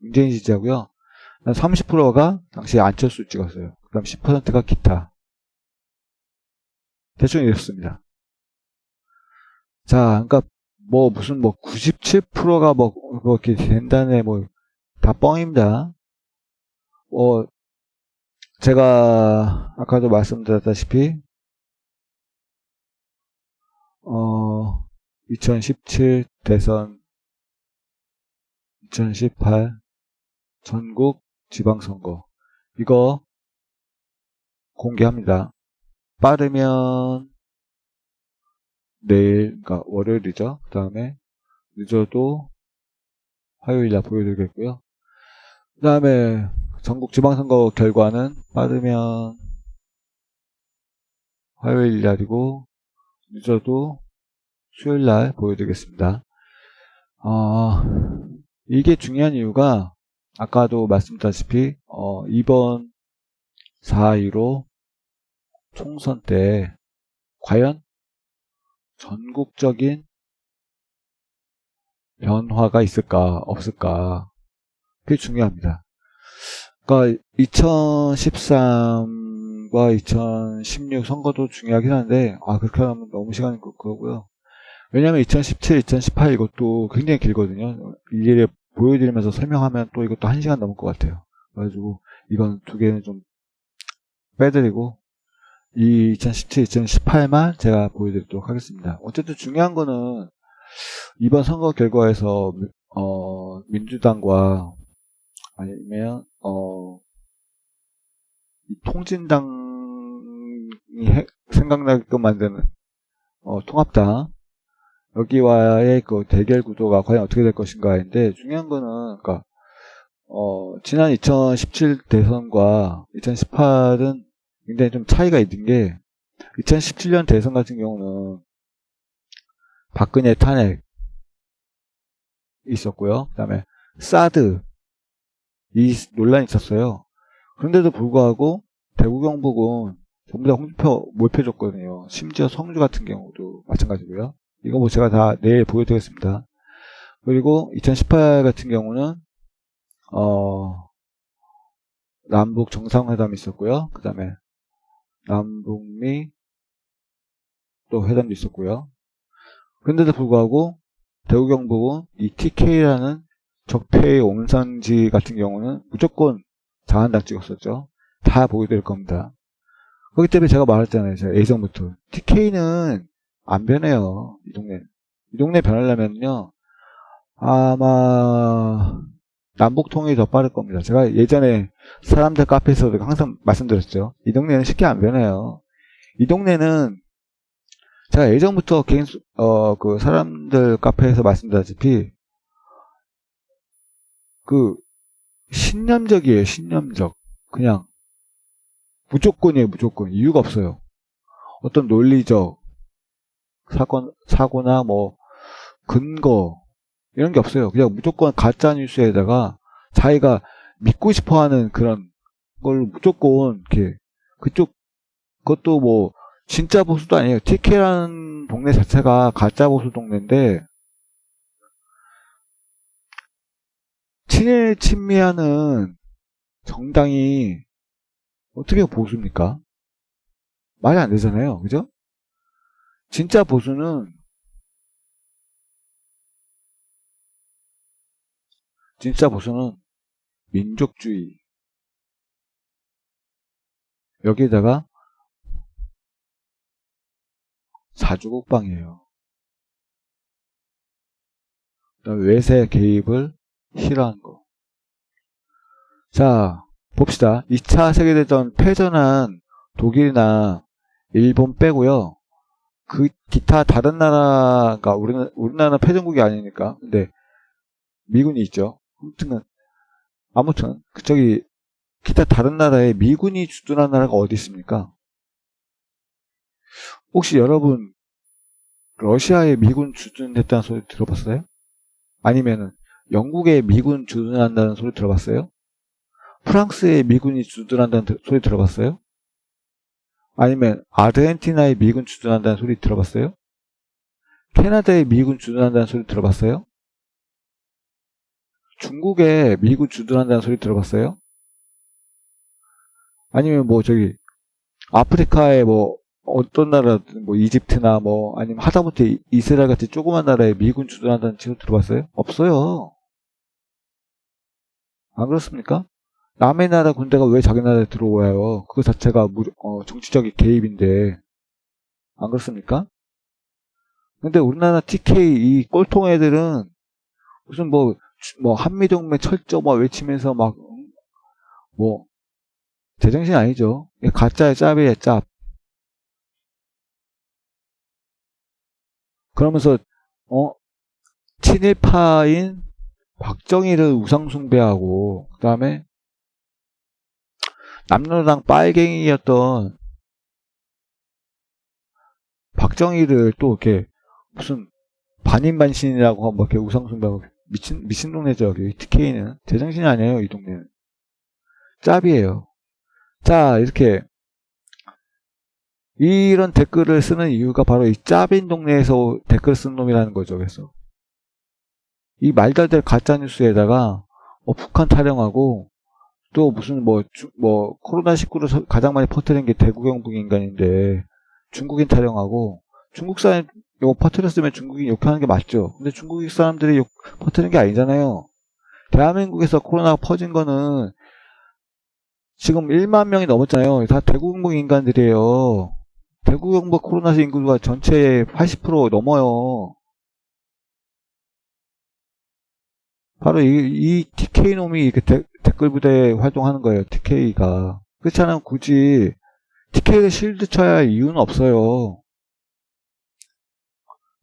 문재인 지지하고요. 30%가 당시에 안철수 찍었어요. 그 다음 10%가 기타. 대충 이렇습니다. 자, 그러니까 뭐 무슨 뭐 97%가 뭐 이렇게 된다네 뭐 다 뻥입니다. 제가 아까도 말씀드렸다시피 2017 대선, 2018 전국 지방선거 이거 공개합니다. 빠르면 내일, 그러니까 월요일이죠. 그 다음에 늦어도 화요일날 보여드리겠고요. 그 다음에 전국 지방선거 결과는 빠르면 화요일날이고 늦어도 수요일날 보여드리겠습니다. 이게 중요한 이유가 아까도 말씀드렸다시피 이번 4.15 총선 때 과연 전국적인 변화가 있을까 없을까 그게 중요합니다. 그러니까 2013과 2016 선거도 중요하긴 한데 그렇게 하면 너무 시간이 그거고요. 왜냐면 2017, 2018 이것도 굉장히 길거든요. 일일이 보여드리면서 설명하면 또 이것도 1시간 넘을 것 같아요. 그래가지고 이건 두 개는 좀 빼드리고 이 2017, 2018만 제가 보여드리도록 하겠습니다. 어쨌든 중요한 거는 이번 선거 결과에서 민주당과 아니면 통진당이 생각나게끔 만드는 통합당 여기와의 그 대결 구도가 과연 어떻게 될 것인가인데 중요한 거는 그러니까 지난 2017 대선과 2018은 굉장히 좀 차이가 있는 게 2017년 대선 같은 경우는 박근혜 탄핵 있었고요. 그 다음에 사드 이 논란이 있었어요. 그런데도 불구하고 대구 경북은 전부 다 홍준표 몰표줬거든요. 심지어 성주 같은 경우도 마찬가지고요. 이거 뭐 제가 다 내일 보여드리겠습니다. 그리고 2018 같은 경우는 남북 정상회담이 있었고요. 그 다음에 남북미 또 회담도 있었고요. 그런데도 불구하고 대구 경북은 이 TK라는 적폐의 온상지 같은 경우는 무조건 자한당 찍었었죠. 다 보여드릴 겁니다. 그렇기 때문에 제가 말했잖아요. 제가 예전부터 TK는 안 변해요. 이 동네 변하려면요 아마 남북통일이 더 빠를 겁니다. 제가 예전에 사람들 카페에서도 항상 말씀드렸죠. 이 동네는 쉽게 안 변해요. 이 동네는 제가 예전부터 그 사람들 카페에서 말씀드렸다시피 그 신념적이에요. 신념적. 그냥 무조건이에요. 무조건. 이유가 없어요. 어떤 논리적 사고나 뭐 근거 이런 게 없어요. 그냥 무조건 가짜 뉴스에다가 자기가 믿고 싶어하는 그런 걸 무조건 이렇게 그것도 뭐 진짜 보수도 아니에요. TK라는 동네 자체가 가짜 보수 동네인데 친일 친미하는 정당이 어떻게 보수입니까? 말이 안 되잖아요. 그죠? 진짜 보수는 민족주의. 여기에다가 사주국방이에요. 그다음에 외세 개입을 싫어하는 거. 자, 봅시다. 2차 세계대전 패전한 독일이나 일본 빼고요. 그 기타 다른 나라가 우리나라 패전국이 아니니까. 근데 미군이 있죠. 아무튼 저기 기타 다른 나라에 미군이 주둔한 나라가 어디 있습니까? 혹시 여러분 러시아에 미군 주둔했다는 소리 들어봤어요? 아니면은 영국에 미군 주둔한다는 소리 들어봤어요? 프랑스에 미군이 주둔한다는 소리 들어봤어요? 아니면 아르헨티나에 미군 주둔한다는 소리 들어봤어요? 캐나다에 미군 주둔한다는 소리 들어봤어요? 중국에 미군 주둔한다는 소리 들어봤어요? 아니면 뭐 저기 아프리카에 뭐 어떤 나라든 뭐 이집트나 뭐 아니면 하다못해 이스라엘 같은 조그만 나라에 미군 주둔한다는 소리 들어봤어요? 없어요. 안 그렇습니까? 남의 나라 군대가 왜 자기 나라에 들어와요? 그거 자체가 정치적인 개입인데 안 그렇습니까? 근데 우리나라 TK 이 꼴통 애들은 무슨 뭐 한미동맹 철저 막 외치면서 막 뭐 제정신 아니죠. 가짜의 짭이에요, 짭. 그러면서 어 친일파인 박정희를 우상숭배하고 그다음에 남로당 빨갱이였던 박정희를 또 이렇게 무슨 반인반신이라고 막 이렇게 우상숭배하고 미친 동네죠. 여기 TK는 제정신이 아니에요. 이 동네는 짭이에요. 자, 이렇게 이런 댓글을 쓰는 이유가 바로 이 짭인 동네에서 댓글 쓴 놈이라는 거죠. 그래서 이 말도 안 될 가짜 뉴스에다가 북한 타령하고 또 무슨 코로나19를 가장 많이 퍼뜨린 게 대구 경북 인간인데 중국인 타령하고 중국 사람 이거 퍼뜨렸으면 중국인 욕하는 게 맞죠. 근데 중국 사람들이 퍼뜨린 게 아니잖아요. 대한민국에서 코로나가 퍼진 거는 지금 1만 명이 넘었잖아요. 다 대구 경북 인간들이에요. 대구 경북 코로나 인구가 전체의 80% 넘어요. 바로 이 TK놈이 이렇게 댓글 부대에 활동하는 거예요. TK가. 그렇지 않으면 굳이 TK를 실드 쳐야 할 이유는 없어요.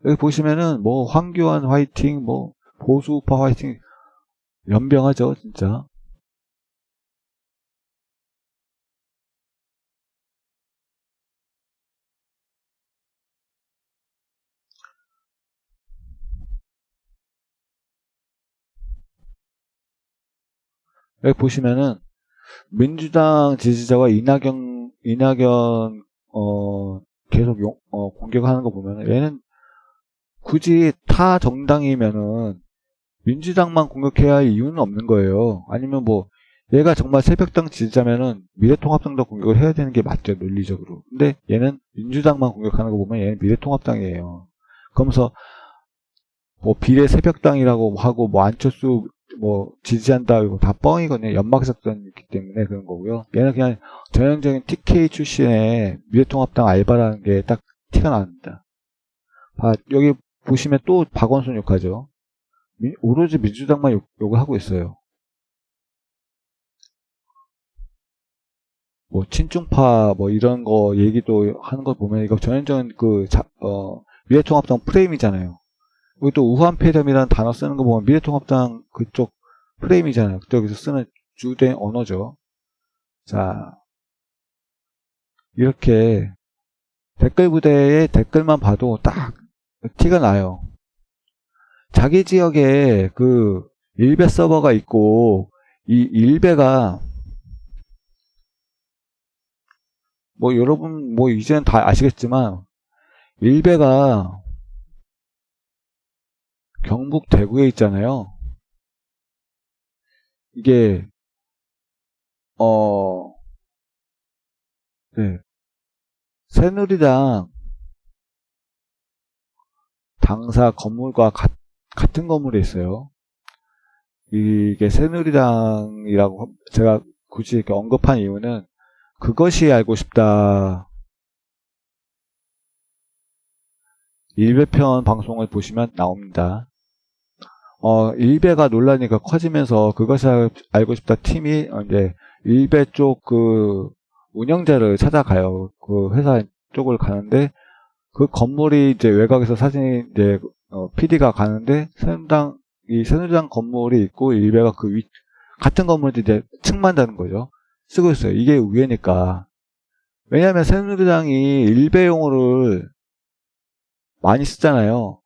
여기 보시면은 뭐 황교안 화이팅, 뭐 보수우파 화이팅 연병하죠, 진짜. 여기 보시면은 민주당 지지자가 이낙연 계속 공격하는 거 보면은 얘는 굳이 타 정당이면은 민주당만 공격해야 할 이유는 없는 거예요. 아니면 뭐 얘가 정말 새벽당 지지자면은 미래통합당도 공격을 해야 되는 게 맞죠, 논리적으로. 근데 얘는 민주당만 공격하는 거 보면 얘는 미래통합당이에요. 그러면서 뭐 비례 새벽당이라고 하고 뭐 안철수 뭐 지지한다 이거 다 뻥이거든요. 연막작전이기 때문에 그런 거고요. 얘는 그냥 전형적인 TK 출신의 미래통합당 알바라는 게 딱 티가 납니다. 여기 보시면 또 박원순 욕하죠. 오로지 민주당만 욕을 하고 있어요. 뭐 친중파 뭐 이런 거 얘기도 하는 거 보면 이거 전형적인 미래통합당 프레임이잖아요. 여기 또 우한폐렴이라는 단어 쓰는 거 보면 미래통합당 그쪽 프레임이잖아요. 그쪽에서 쓰는 주된 언어죠. 자, 이렇게 댓글 부대의 댓글만 봐도 딱 티가 나요. 자기 지역에 그 일베 서버가 있고 이 일베가 뭐 여러분 뭐 이제는 다 아시겠지만 일베가 경북 대구에 있잖아요. 이게 네. 새누리당 당사 건물과 같은 건물에 있어요. 이게 새누리당이라고 제가 굳이 이렇게 언급한 이유는 그것이 알고 싶다. 일베편 방송을 보시면 나옵니다. 일베가 논란이 커지면서 그것이 알고 싶다 팀이 이제 일베 쪽 그 운영자를 찾아가요. 그 회사 쪽을 가는데 그 건물이 이제 외곽에서 사진이 이제 PD가 가는데 새누리당 건물이 있고 일베가 같은 건물도 이제 층만다는 거죠. 쓰고 있어요. 이게 우회니까. 왜냐하면 새누리당이 일베 용어를 많이 쓰잖아요.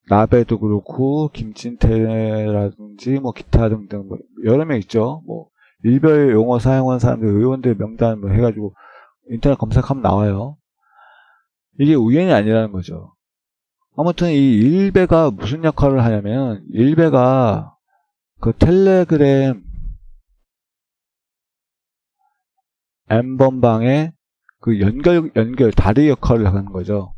나베도 그렇고 김진태라든지 뭐 기타 등등 뭐 여러 명 있죠. 뭐 일베 용어 사용한 사람들 의원들 명단 뭐 해가지고 인터넷 검색하면 나와요. 이게 우연이 아니라는 거죠. 아무튼 이 일베가 무슨 역할을 하냐면 일베가 그 텔레그램 N번방의 그 연결 다리 역할을 하는 거죠.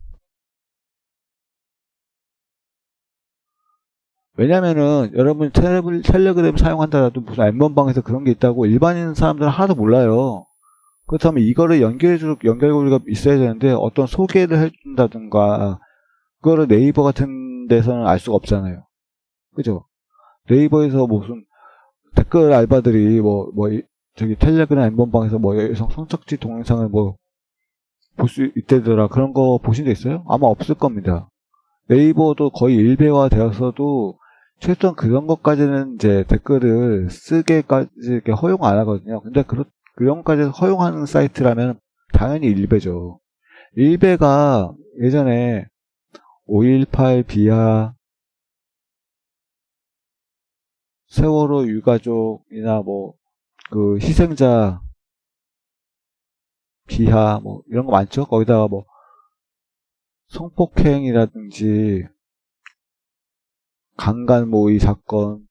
왜냐면은 여러분 텔레그램 사용한다라도 무슨 N번방에서 그런 게 있다고 일반인 사람들은 하나도 몰라요. 그렇다면 이거를 연결고리가 있어야 되는데 어떤 소개를 해준다든가 그거를 네이버 같은 데서는 알 수가 없잖아요. 그죠? 네이버에서 무슨 댓글 알바들이 저기 텔레그램 N번방에서 뭐 여성 성착취 동영상을 뭐 볼 수 있다더라 그런 거 보신 적 있어요? 아마 없을 겁니다. 네이버도 거의 일베화 되어서도 최소한 그런 것까지는 이제 댓글을 쓰게까지 이렇게 허용 안 하거든요. 근데 그런 것까지 허용하는 사이트라면 당연히 일베죠. 일베가 예전에 5.18 비하, 세월호 유가족이나 그 희생자 비하 이런 거 많죠. 거기다가 성폭행이라든지 강간 모의 사건이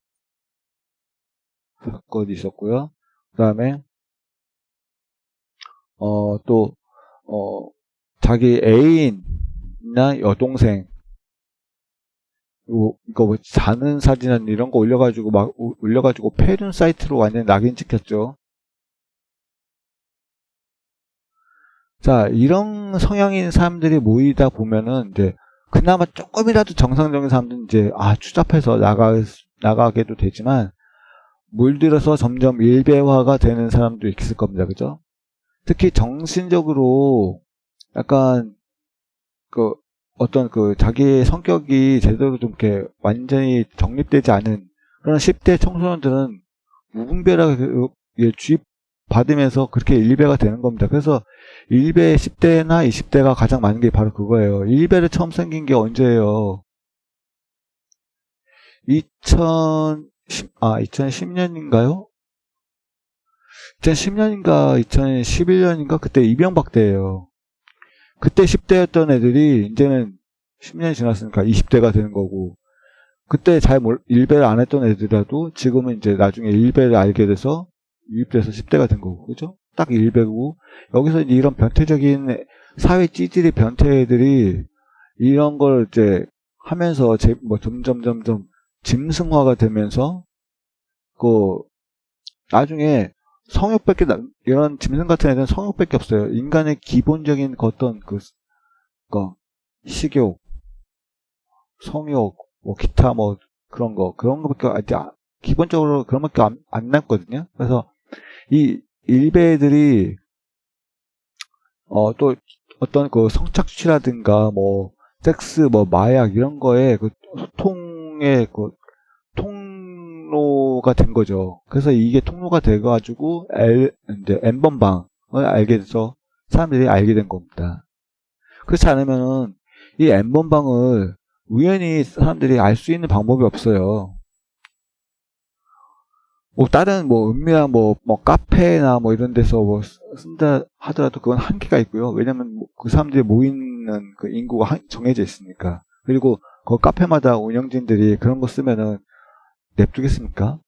있었고요. 그 다음에 또 자기 애인이나 여동생 이거 자는 사진 이런 거 올려가지고 패륜 사이트로 완전히 낙인 찍혔죠. 자, 이런 성향인 사람들이 모이다 보면은 이제 그나마 조금이라도 정상적인 사람들은 이제 추잡해서 나가게도 되지만 물들어서 점점 일배화가 되는 사람도 있을 겁니다. 그죠? 특히 정신적으로 약간 어떤 자기의 성격이 제대로 좀 이렇게 완전히 정립되지 않은 그런 10대 청소년들은 무분별하게 주입받으면서 그렇게 일배가 되는 겁니다. 그래서 일배 10대나 20대가 가장 많은 게 바로 그거예요. 일배를 처음 생긴 게 언제예요? 2010년인가요? 2010년인가 2011년인가 그때 이명박 때예요. 그때 10대였던 애들이 이제는 10년이 지났으니까 20대가 되는 거고 그때 일배를 안 했던 애들이라도 지금은 이제 나중에 일배를 알게 돼서 유입돼서 10대가 된 거고 그죠? 딱 일배고 여기서 이제 이런 변태적인 사회 찌질이 변태 애들이 이런 걸 이제 하면서 점점 짐승화가 되면서 나중에 이런 짐승 같은 애들은 성욕밖에 없어요. 인간의 기본적인 어떤 식욕, 성욕, 기타 그런 거밖에 기본적으로 그런 밖에 안 남거든요. 그래서 이 일베들이 또 어떤 성착취라든가 섹스, 마약 이런 거에 소통의 통로가 된 거죠. 그래서 이게 통로가 돼가지고 이제 N번방을 알게 돼서 사람들이 알게 된 겁니다. 그렇지 않으면은 이 N번방을 우연히 사람들이 알 수 있는 방법이 없어요. 다른 은밀한 카페나 이런 데서 쓴다 하더라도 그건 한계가 있고요. 왜냐면 그 사람들이 모이는 그 인구가 정해져 있으니까. 그리고 그 카페마다 운영진들이 그런 거 쓰면은 냅두겠습니까?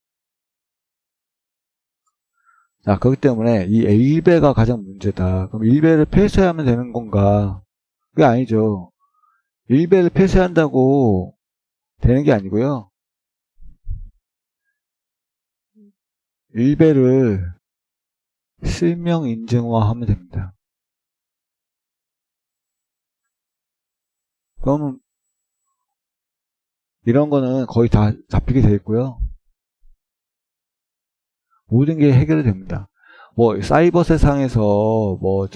자, 그렇기 때문에 이 일베가 가장 문제다. 그럼 일베를 폐쇄하면 되는 건가? 그게 아니죠. 일베를 폐쇄한다고 되는 게 아니고요. 일베를 실명 인증화하면 됩니다. 그러면 이런 거는 거의 다 잡히게 돼 있고요. 모든 게 해결이 됩니다. 뭐 사이버 세상에서 뭐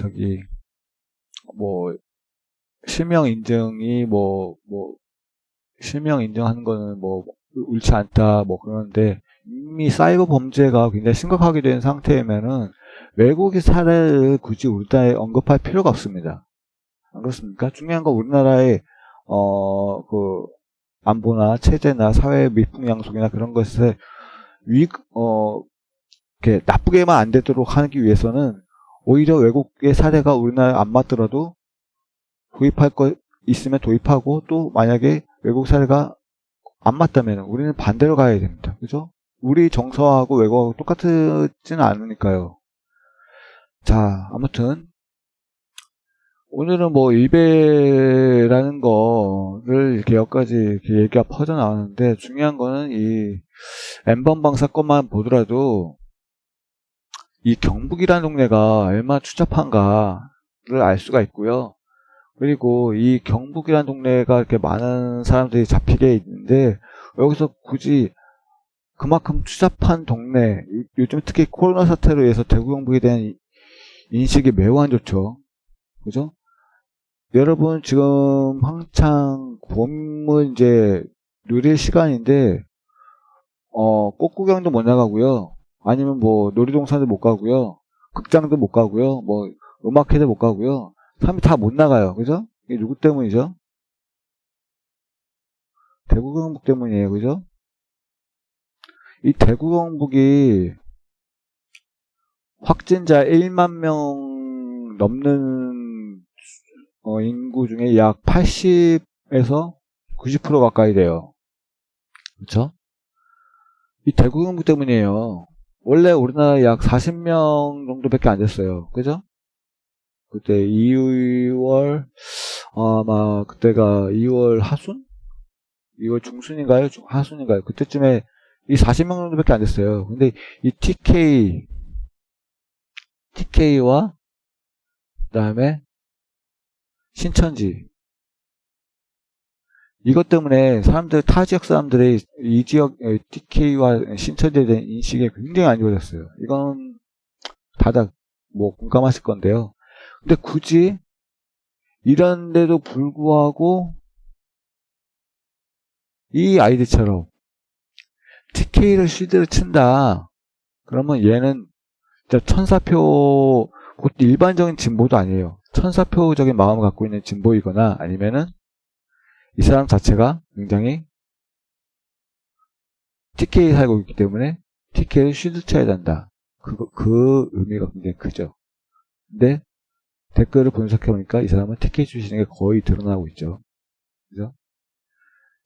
실명 인증이 실명 인증하는 거는 뭐 옳지 않다 뭐 그러는데, 이미 사이버 범죄가 굉장히 심각하게 된 상태이면은 외국의 사례를 굳이 우리나라에 언급할 필요가 없습니다. 안 그렇습니까? 중요한 건 우리나라의 그 안보나 체제나 사회 밀풍양속이나 그런 것에 이렇게 나쁘게만 안 되도록 하기 위해서는 오히려 외국의 사례가 우리나라에 안 맞더라도 도입할 거 있으면 도입하고, 또 만약에 외국 사례가 안 맞다면 우리는 반대로 가야 됩니다. 그죠? 우리 정서하고 외국하고 똑같지는 않으니까요. 자, 아무튼 오늘은 뭐 일베라는 거를 이렇게 여기까지 이렇게 얘기가 퍼져나왔는데, 중요한 거는 이 N번방 사건만 보더라도 이 경북이라는 동네가 얼마나 추잡한가를 알 수가 있고요. 그리고 이 경북이라는 동네가 이렇게 많은 사람들이 잡히게 있는데, 여기서 굳이 그만큼 추잡한 동네, 요즘 특히 코로나 사태로 인해서 대구 경북에 대한 인식이 매우 안 좋죠. 그죠? 여러분 지금 한창 봄을 이제 누릴 시간인데, 꽃구경도 못 나가고요. 아니면 뭐 놀이동산도 못 가고요. 극장도 못 가고요. 뭐 음악회도 못 가고요. 사람이 다 못 나가요. 그죠? 이게 누구 때문이죠? 대구 경북 때문이에요. 그죠? 이 대구 경북이 확진자 1만 명 넘는 인구 중에 약 80에서 90% 가까이 돼요. 그렇죠? 이 대구 경북 때문이에요. 원래 우리나라 약 40명 정도밖에 안 됐어요. 그죠? 그때 2월 아마 그때가 2월 하순? 2월 중순인가요? 하순인가요? 그때쯤에 이 40명 정도밖에 안 됐어요. 근데 이 TK와 그다음에 신천지, 이것 때문에 타 지역 사람들의 이 지역 TK와 신천지에 대한 인식이 굉장히 안 좋아졌어요. 이건 다들 뭐 공감하실 건데요. 근데 굳이 이런데도 불구하고 이 아이들처럼 TK를 쉴드를 친다. 그러면 얘는 진짜 천사표, 곧 일반적인 진보도 아니에요. 천사표적인 마음을 갖고 있는 진보이거나, 아니면은 이 사람 자체가 굉장히 TK에 살고 있기 때문에 TK를 쉴드 쳐야 된다. 그 의미가 굉장히 크죠. 근데 댓글을 분석해보니까 이 사람은 TK 출신인 게 거의 드러나고 있죠. 그죠?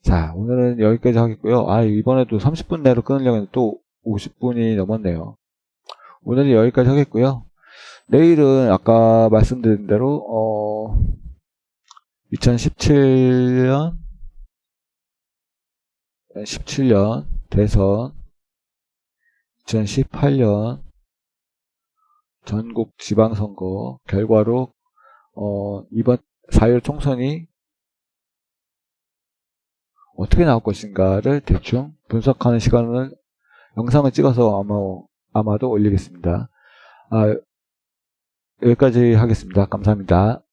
자, 오늘은 여기까지 하겠고요. 이번에도 30분 내로 끊으려고 했는데 또 50분이 넘었네요. 오늘은 여기까지 하겠고요. 내일은 아까 말씀드린 대로 2017년 대선, 2018년 전국 지방선거 결과로 이번 4.15 총선이 어떻게 나올 것인가를 대충 분석하는 시간을, 영상을 찍어서 아마도 올리겠습니다. 여기까지 하겠습니다. 감사합니다.